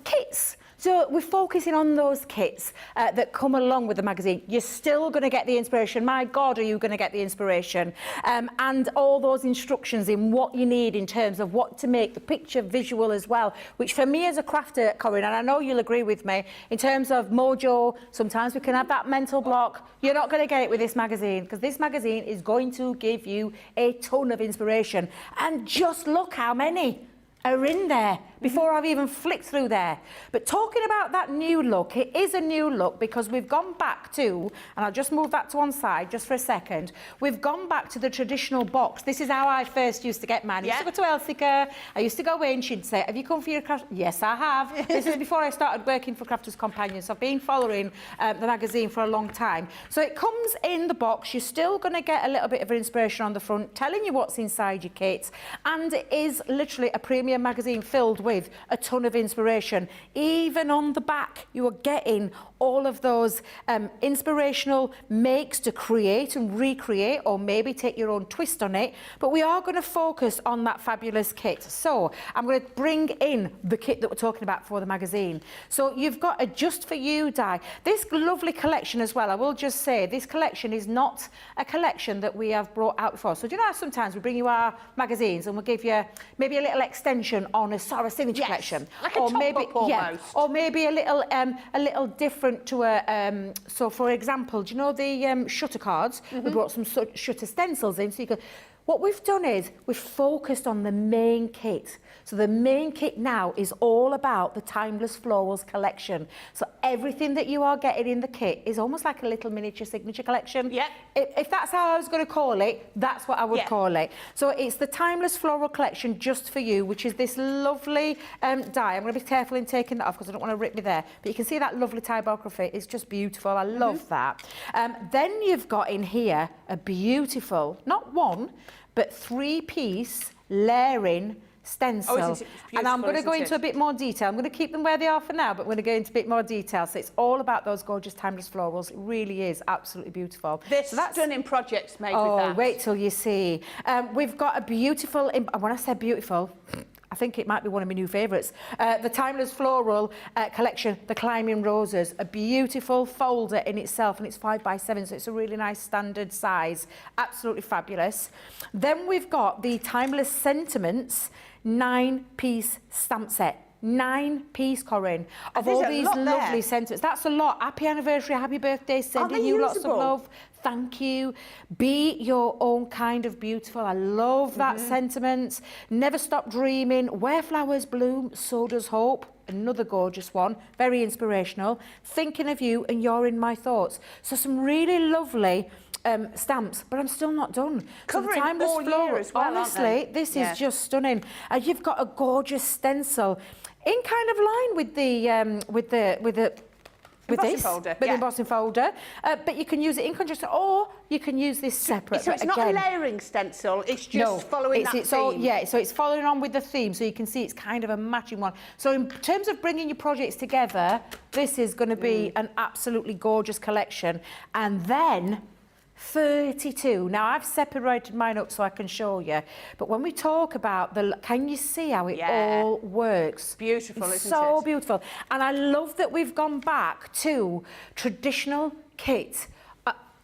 kits. So we're focusing on those kits that come along with the magazine. You're still going to get the inspiration. My God, are you going to get the inspiration? And all those instructions in what you need in terms of what to make, the picture visual as well, which for me as a crafter, Corrine, and I know you'll agree with me, in terms of mojo, sometimes we can have that mental block. You're not going to get it with this magazine because this magazine is going to give you a ton of inspiration. And just look how many are in there. before I've even flicked through there. But talking about that new look, it is a new look because we've gone back to, and I'll just move that to one side just for a second, we've gone back to the traditional box. This is how I first used to get mine. I used to go to Elsica, I used to go in, she'd say, have you come for your craft? Yes, I have. This is before I started working for Crafters Companion, so I've been following the magazine for a long time. So it comes in the box, you're still going to get a little bit of inspiration on the front, telling you what's inside your kit, and it is literally a premium magazine filled with a ton of inspiration. Even on the back, you are getting all of those inspirational makes to create and recreate, or maybe take your own twist on it. But we are going to focus on that fabulous kit. So I'm going to bring in the kit that we're talking about for the magazine. So you've got a Just For You die. This lovely collection as well, I will just say, this collection is not a collection that we have brought out before. So do you know how sometimes we bring you our magazines and we'll give you maybe a little extension on a Sarah signature collection, like a or top maybe book almost. or maybe a little different to a so for example, do you know the shutter cards? We brought some shutter stencils in, so you could. What we've done is we've focused on the main kit. So the main kit now is all about the Timeless Florals collection. So everything that you are getting in the kit is almost like a little miniature signature collection. Yeah. If that's how I was going to call it, that's what I would call it. So it's the Timeless Floral collection Just For You, which is this lovely die. I'm going to be careful in taking that off because I don't want to rip me there. But you can see that lovely typography. It's just beautiful. I love that. Then you've got in here a beautiful, not one, but 3-piece layering stencil. Oh, it's and I'm going to go into a bit more detail. I'm going to keep them where they are for now, but I'm going to go into a bit more detail. So it's all about those gorgeous timeless florals. It really is absolutely beautiful. There's so that's stunning projects made with that. Oh, wait till you see. We've got a beautiful, and when I say beautiful, I think it might be one of my new favourites. The Timeless Floral collection, the Climbing Roses, a beautiful folder in itself, and it's 5x7, so it's a really nice standard size. Absolutely fabulous. Then we've got the Timeless Sentiments 9-piece stamp set. 9-piece, Corrine, of all these lovely sentiments. That's a lot. Happy anniversary, happy birthday, sending you lots of love. Thank you. Be your own kind of beautiful. I love that sentiment. Never stop dreaming. Where flowers bloom, so does hope. Another gorgeous one. Very inspirational. Thinking of you and you're in my thoughts. So some really lovely stamps, but I'm still not done. Covering so the all year as well, honestly, this is just stunning. You've got a gorgeous stencil in kind of line with the embossing folder, but you can use it in conjunction, or you can use this separate. So it's not a layering stencil, it's just following that theme. So it's following on with the theme, so you can see it's kind of a matching one. So in terms of bringing your projects together, this is going to be an absolutely gorgeous collection. And then 32. Now I've separated mine up so I can show you, but when we talk about can you see how it all works? Beautiful, isn't it? So beautiful. And I love that we've gone back to traditional kit.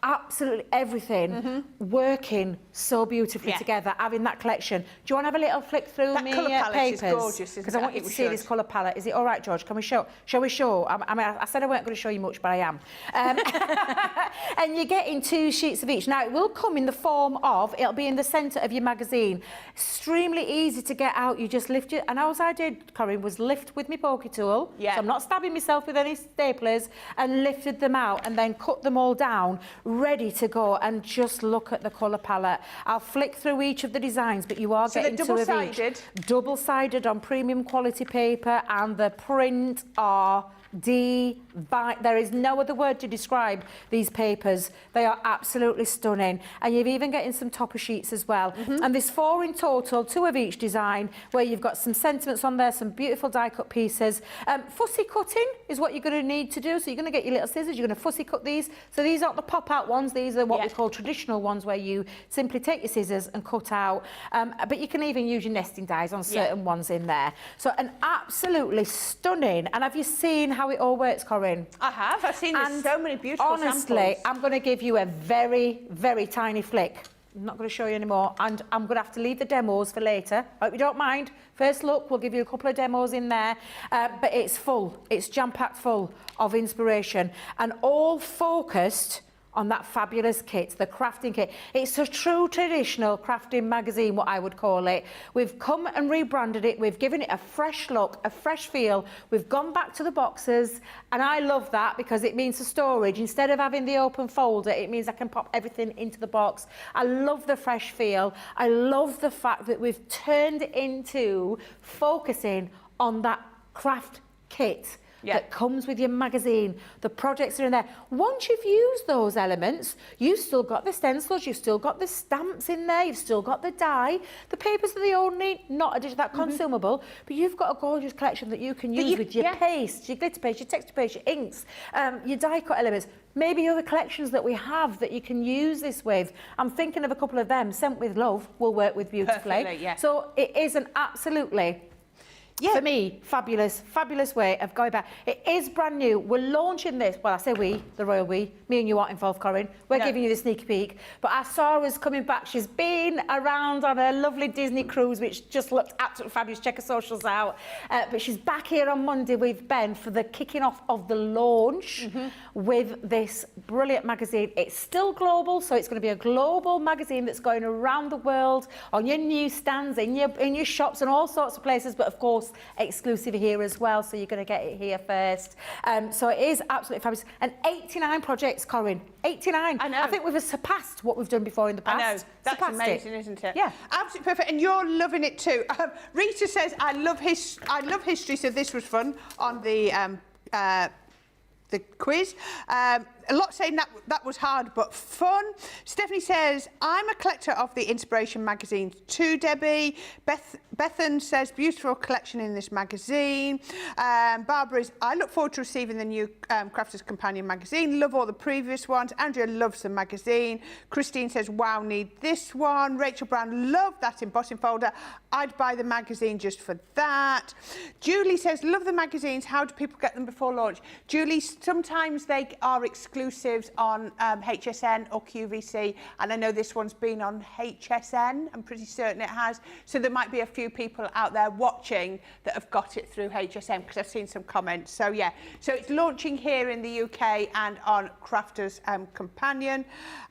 Absolutely everything working so beautifully together, having that collection. Do you want to have a little flick through that me colour palette papers? is gorgeous, because I want you to see this colour palette. Is it all right, George? Can we show? Shall we show? I mean, I said I weren't going to show you much, but I am. And you're getting 2 sheets of each. Now, it will come in the form of, it'll be in the centre of your magazine. Extremely easy to get out. You just lift it. And all I did, Corrine, was lift with my pokey tool. So I'm not stabbing myself with any staplers, and lifted them out and then cut them all down, ready to go. And just look at the colour palette. I'll flick through each of the designs, but you are getting 2 of each. Double-sided on premium quality paper, and the print are divine. There is no other word to describe these papers. They are absolutely stunning. And you've even getting some topper sheets as well. And there's 4 in total, 2 of each design, where you've got some sentiments on there, some beautiful die cut pieces. Fussy cutting is what you're going to need to do. So you're going to get your little scissors, you're going to fussy cut these. So these aren't the pop out ones, these are what we call traditional ones, where you simply take your scissors and cut out. But you can even use your nesting dies on certain ones in there. So an absolutely stunning. And have you seen how it all works, Corrine? I have. I've seen there's so many beautiful honestly, samples. I'm going to give you a very, very tiny flick. I'm not going to show you anymore, and I'm going to have to leave the demos for later. I hope you don't mind. First look, we'll give you a couple of demos in there, but it's full. It's jam-packed full of inspiration, and all focused on that fabulous kit, the crafting kit. It's a true traditional crafting magazine, what I would call it. We've come and rebranded it. We've given it a fresh look, a fresh feel. We've gone back to the boxes, and I love that because it means the storage. Instead of having the open folder, it means I can pop everything into the box. I love the fresh feel. I love the fact that we've turned into focusing on that craft kit. That comes with your magazine. The projects are in there. Once you've used those elements, you've still got the stencils, you've still got the stamps in there, you've still got the die. The papers are the only, not additional, that consumable, but you've got a gorgeous collection that you can use with your paste, your glitter paste, your texture paste, your inks, your die cut elements. Maybe other collections that we have that you can use this with. I'm thinking of a couple of them. Sent with Love will work with beautifully. Perfectly, yeah. So it is an absolutely... for me, fabulous way of going back. It is brand new. We're launching this. Well, I say we, the royal we. Me and you aren't involved, Corrine. We're giving you the sneaky peek. But I saw her coming back. She's been around on a lovely Disney cruise, which just looked absolutely fabulous. Check her socials out. But she's back here on Monday with Ben for the kicking off of the launch with this brilliant magazine. It's still global, so it's going to be a global magazine that's going around the world on your newsstands, in your shops and all sorts of places. But of course, exclusive here as well, so you're going to get it here first. So it is absolutely fabulous. And 89 projects, Corrine. 89. I know. I think we've surpassed what we've done before in the past. I know. That's surpassed amazing, isn't it? Yeah. Absolutely perfect. And you're loving it too. Rita says, I love history, so this was fun on the quiz. A lot saying that was hard but fun. Stephanie says, I'm a collector of the Inspiration magazines too, Debbie. Bethan says, beautiful collection in this magazine. Barbara is, I look forward to receiving the new Crafters Companion magazine. Love all the previous ones. Andrea loves the magazine. Christine says, wow, need this one. Rachel Brown, love that embossing folder. I'd buy the magazine just for that. Julie says, love the magazines. How do people get them before launch? Julie, sometimes they are exclusives on HSN or QVC, and I know this one's been on HSN. I'm pretty certain it has. So there might be a few people out there watching that have got it through HSN, because I've seen some comments. So yeah, so it's launching here in the UK and on Crafters Companion.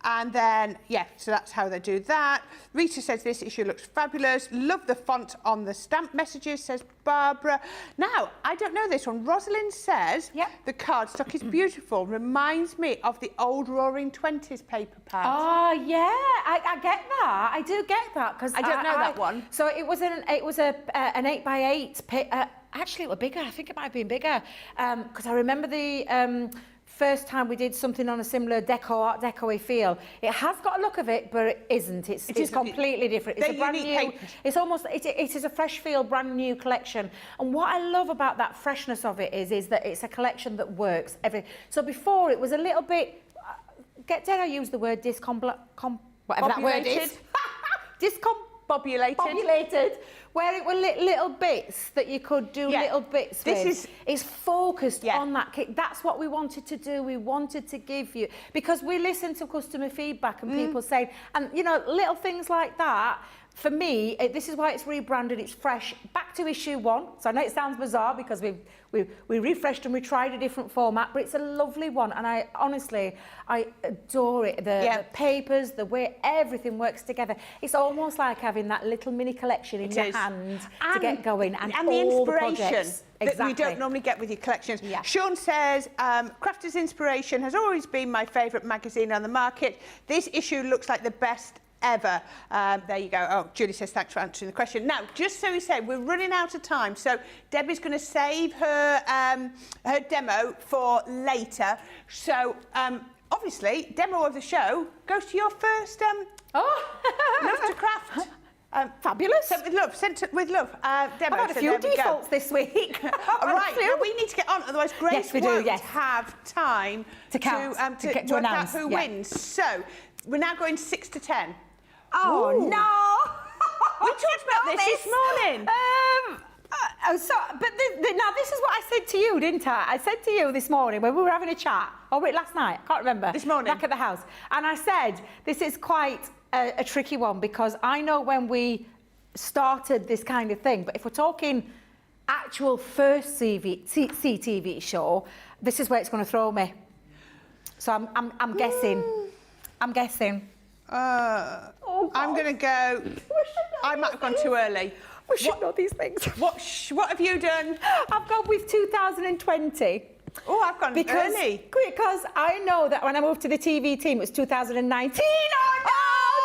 And then, yeah, so that's how they do that. Rita says this issue looks fabulous. Love the font on the stamp messages, says Barbara. Now, I don't know this one. Rosalind says the cardstock is beautiful. Reminds me of the old Roaring Twenties paper pads. Oh yeah, I get that. I do get that because I don't know that one. So it was an 8x8. Actually, it was bigger. I think it might have been bigger because I remember the. First time we did something on a similar Art Deco feel. It has got a look of it, but it isn't. It's completely different. It's a brand new. Papers. It's almost. It is a fresh feel, brand new collection. And what I love about that freshness of it is that it's a collection that works. So before it was a little bit. Dare I use the word whatever that word is? Discombobulated. Where it were little bits that you could do little bits with. It's focused on that kick. That's what we wanted to do. We wanted to give you, because we listened to customer feedback and people saying, and you know, little things like that. For me, this is why it's rebranded. It's fresh. Back to issue 1. So I know it sounds bizarre because we refreshed and we tried a different format, but it's a lovely one. And I honestly adore it. The papers, the way everything works together. It's almost like having that little mini collection in your hand to get going, and all the inspiration the projects. that we don't normally get with your collections. Sean says, Crafters Inspiration has always been my favourite magazine on the market. This issue looks like the best ever. There you go. Oh, Julie says, thanks for answering the question. Now, just so we say, we're running out of time, so Debbie's going to save her her demo for later. So, obviously, demo of the show goes to your first Love to Craft. Fabulous. Sent with love. Sent with love. Demo. I've had a few defaults this week. All right. Well, we need to get on, otherwise Grace won't have time to work out who wins. So we're now going 6 to 10. Oh no! We talked about this morning. Now this is what I said to you, didn't I? I said to you this morning when we were having a chat, or wait, last night, I can't remember. This morning. Back at the house. And I said, this is quite a tricky one, because I know when we started this kind of thing, but if we're talking actual first CTV show, this is where it's going to throw me. So I'm guessing. I'm guessing. I'm going to go... I might have gone too early. We should know these things. What have you done? I've gone with 2020. Oh, I've gone early. Because I know that when I moved to the TV team, it was 2019. Oh,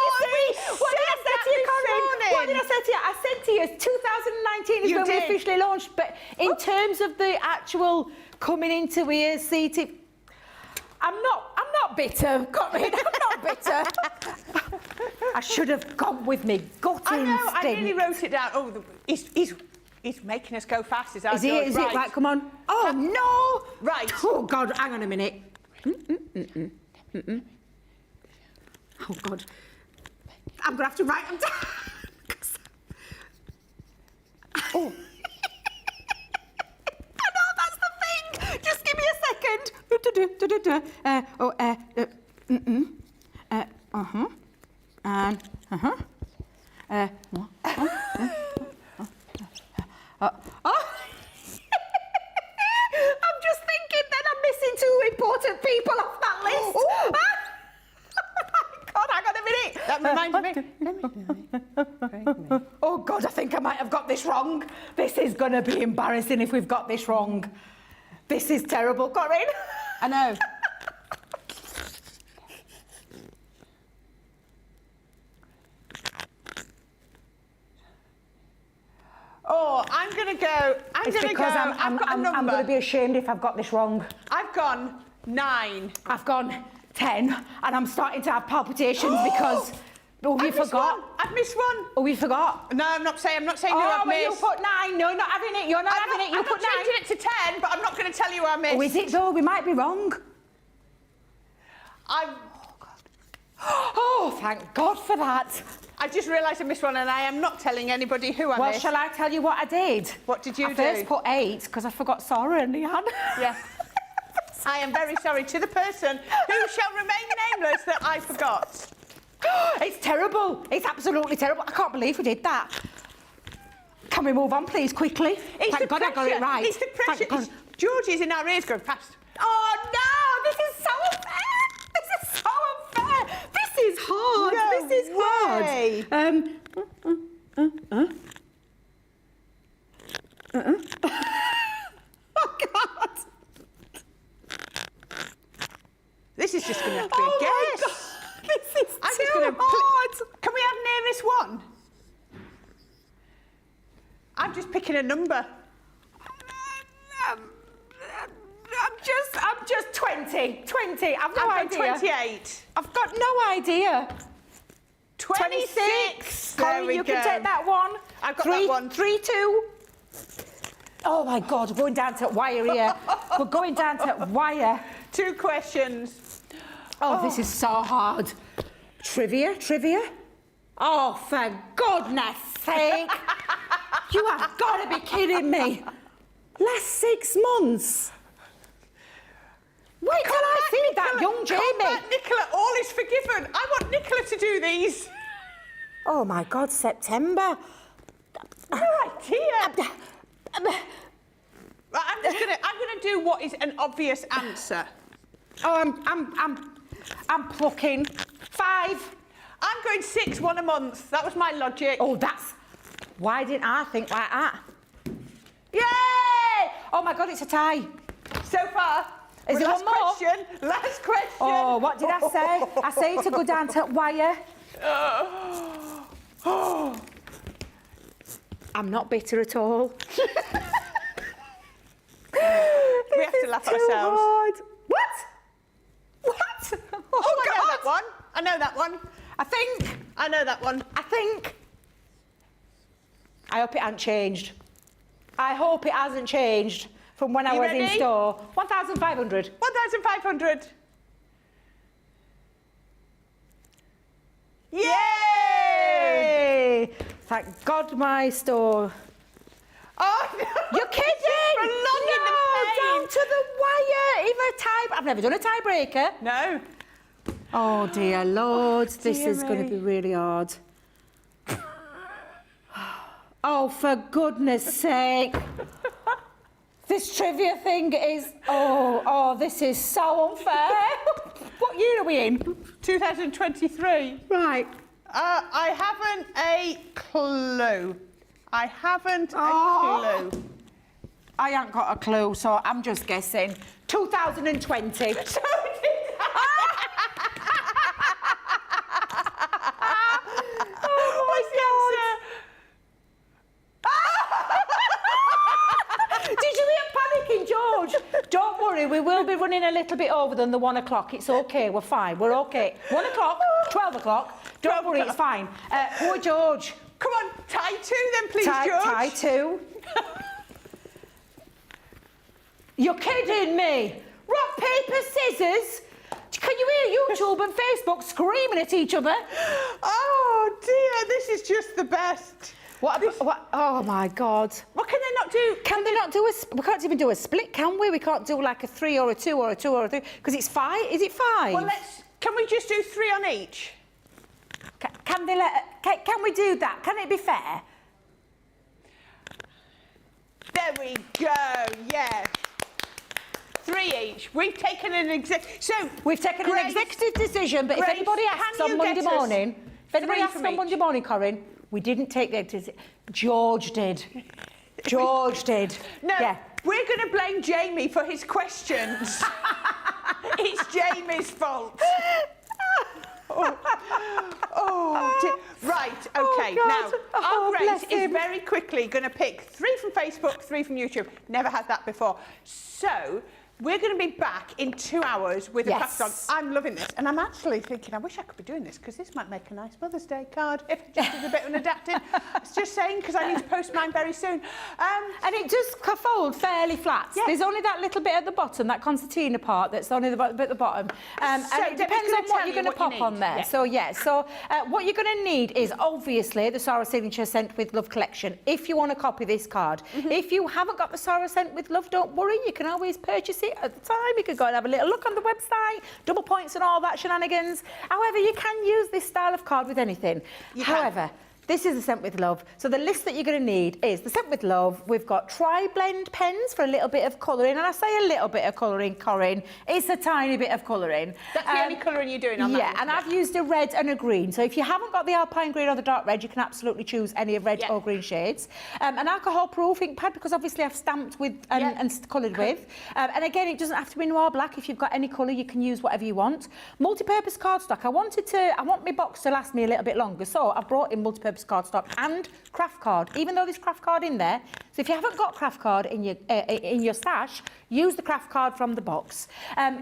you see? What did I say to you, Corrine? What did I say to you? I said to you, 2019 is when we officially launched. But in terms of the actual coming into ESC, I'm not bitter, Corrine. I'm not bitter. I should have gone with me gut instinct. I know, I nearly wrote it down. Oh, he's making us go fast. Is it? Is it? Right, come on. Oh, no. Right. Oh, God, hang on a minute. Oh, God. I'm going to have to write them down. Oh. I know, that's the thing. Just give me a second. And, I'm just thinking that I'm missing 2 important people off that list. Oh my God, hang on a minute. That reminds me. Oh God, I think I might have got this wrong. This is going to be embarrassing if we've got this wrong. This is terrible, Corrine. I know. Oh, I'm going to go. I've got a number. I'm going to be ashamed if I've got this wrong. I've gone 9. I've gone 10, and I'm starting to have palpitations because... Oh, we forgot. I've missed one. Oh, we forgot. No, I'm not saying who I've but missed. you put 9. No, not having it. You're not having it. You put 9. I'm changing it to 10, but I'm not going to tell you who I missed. Oh, is it though? We might be wrong. Oh, God. Oh, thank God for that. I just realised I missed one, and I am not telling anybody who I missed. Well, shall I tell you what I did? What did you do? I first put 8 because I forgot Sarah and Leanne. Yes. I am very sorry to the person who shall remain nameless that I forgot. It's terrible. It's absolutely terrible. I can't believe we did that. Can we move on, please, quickly? Thank God I got it right. It's the pressure. Georgie's in our ears going fast. Oh, no! This is so unfair! This is so unfair! This is hard! No this is way. hard! Oh, God! This is just going to have to be a guess. God. This is too hard! Can we have nearest one? I'm just picking a number. I'm just 20. 20. I've no idea. 28. I've got no idea. 26. Corrine, you can take that one. I've got that one. 3, 2. Oh my God, we're going down to wire here. We're going down to wire. 2 questions. Oh, this is so hard. Trivia? Oh, for goodness sake. You have got to be kidding me. Last 6 months. Wait till I see that young Jamie. Come back, Nicola, all is forgiven. I want Nicola to do these. Oh my God, September. No idea. I'm gonna do what is an obvious answer. Oh, I'm plucking 5. I'm going 6, 1 a month. That was my logic. Oh, why didn't I think like that? Yay! Oh my God, it's a tie. So far. Is there one more? Last question. Oh, what did I say? I say to go down to wire. I'm not bitter at all. We have to laugh at ourselves. Hard. What? Oh, I know that one. I know that one. I know that one. I hope it hasn't changed. I hope it hasn't changed from when I was in store. 1,500. 1,500. Yay! Thank God my store. Oh, no. You're kidding! Down to the wire. I've never done a tiebreaker. No. Oh, dear Lord. This is going to be really hard. Oh, for goodness sake. This trivia thing is... Oh, this is so unfair. What year are we in? 2023. Right. I haven't a clue. I haven't a clue. I ain't got a clue, so I'm just guessing. 2020. Did you hear panicking, George? Don't worry, we will be running a little bit over than the 1 o'clock. It's okay, we're fine, we're okay. 1 o'clock, 12 o'clock, don't worry, it's fine. Poor George. Come on, tie two then, please, George. Tie two. You're kidding me. Rock, paper, scissors. Can you hear YouTube and Facebook screaming at each other? Oh dear, this is just the best. What? Oh my God. What can they not do? Can they not do we can't even do a split, can we? We can't do like a 3 or a 2 or a 2 or a 3 because it's 5. Is it 5? Well, can we just do 3 on each? Can we do that? Can it be fair? There we go. Yeah. 3 each. We've taken an executive decision, but if anybody asks on Monday morning, Corrine, we didn't take the decision. George did. George did. No, yeah. We're going to blame Jamie for his questions. It's Jamie's fault. Dear. Right, okay. Now, our Grace is very quickly going to pick 3 from Facebook, 3 from YouTube. Never had that before. So, we're going to be back in 2 hours with a craft song. I'm loving this. And I'm actually thinking, I wish I could be doing this because this might make a nice Mother's Day card if I just did a bit of an adapting. I was just saying because I need to post mine very soon. And it does fold fairly flat. Yeah. There's only that little bit at the bottom, that concertina part that's only the bit at the bottom. And it depends on what you're going to pop on there. Yeah. So what you're going to need is obviously the Sarah Signature Sent With Love collection if you want to copy this card. If you haven't got the Sarah Sent With Love, don't worry, you can always purchase it at the time. You could go and have a little look on the website, double points and all that shenanigans. However, you can use this style of card with anything. However, this is the Sent With Love. So the list that you're going to need is the Sent With Love. We've got tri-blend pens for a little bit of colouring. And I say a little bit of colouring, Corrine. It's a tiny bit of colouring. That's the only colouring you're doing on that? Yeah, and I've used a red and a green. So if you haven't got the alpine green or the dark red, you can absolutely choose any of red or green shades. An alcohol-proof ink pad, because obviously I've stamped with and coloured with. And again, it doesn't have to be noir black. If you've got any colour, you can use whatever you want. Multi-purpose cardstock. I want my box to last me a little bit longer. So I've brought in multi-purpose cardstock and craft card, even though there's craft card in there. So if you haven't got craft card in your stash, use the craft card from the box.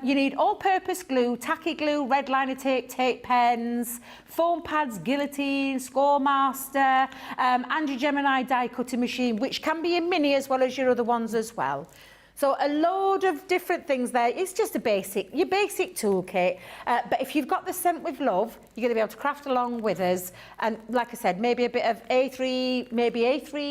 You need all-purpose glue, tacky glue, red liner tape, tape pens, foam pads, guillotine, Score Master, and your Gemini die cutting machine, which can be a mini as well as your other ones as well. So a load of different things there. It's just your basic toolkit. But if you've got the Sent With Love, you're going to be able to craft along with us. And like I said, maybe a bit of A3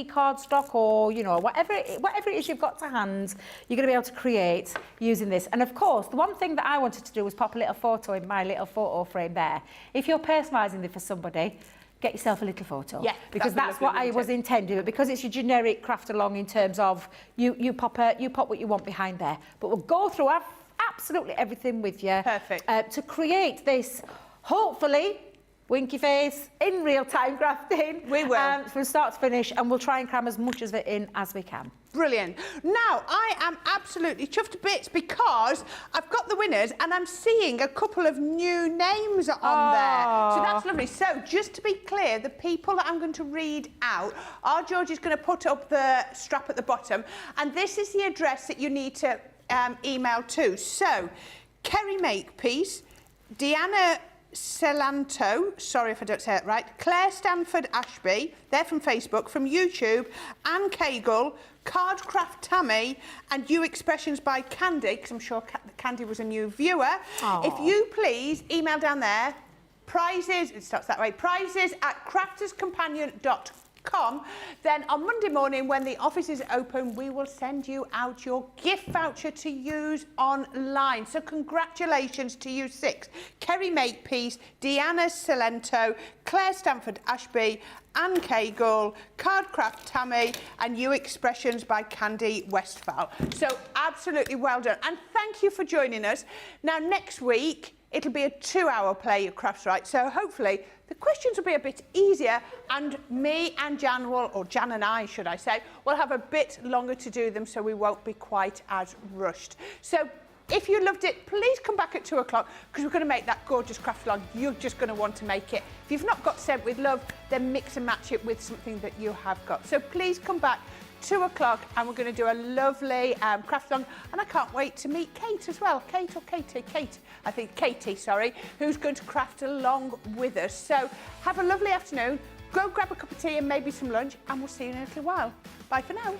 cardstock, or whatever it is you've got to hand, you're going to be able to create using this. And of course, the one thing that I wanted to do was pop a little photo in my little photo frame there. If you're personalising it for somebody, get yourself a little photo. Yeah, because that's what I was intending. But because it's your generic craft along in terms of you pop what you want behind there. But we'll go through absolutely everything with you. Perfect. To create this, hopefully, winky face, in real-time crafting. We will. From start to finish, and we'll try and cram as much of it in as we can. Brilliant. Now, I am absolutely chuffed to bits because I've got the winners and I'm seeing a couple of new names on there. So that's lovely. So just to be clear, the people that I'm going to read out are George is going to put up the strap at the bottom, and this is the address that you need to email to. So, Kerry Makepeace, Deanna Celanto, sorry if I don't say it right, Claire Stanford Ashby, they're from Facebook, from YouTube, Anne Cagle, Cardcraft Tammy, and You Expressions by Candy, because I'm sure Candy was a new viewer. Aww. If you please email down there, prizes, it starts that way, prizes@crafterscompanion.com. Then on Monday morning, when the office is open, we will send you out your gift voucher to use online. So congratulations to you 6. Kerry Makepeace, Deanna Celento, Claire Stanford Ashby, Anne Cagle, Cardcraft Tammy, and You Expressions by Candy Westphal. So absolutely well done. And thank you for joining us. Now, next week, it'll be a 2-hour Play Your Crafts Right. So hopefully the questions will be a bit easier, and me and Jan will, or Jan and I should I say, will have a bit longer to do them, so we won't be quite as rushed. So if you loved it, please come back at 2 o'clock, because we're going to make that gorgeous craft log. You're just going to want to make it. If you've not got Scent with Love, then mix and match it with something that you have got. So please come back 2 o'clock, and we're going to do a lovely craft along, and I can't wait to meet Kate as well. Kate or Katie? Kate, I think Katie, sorry, who's going to craft along with us. So have a lovely afternoon, go grab a cup of tea and maybe some lunch, and we'll see you in a little while. Bye for now.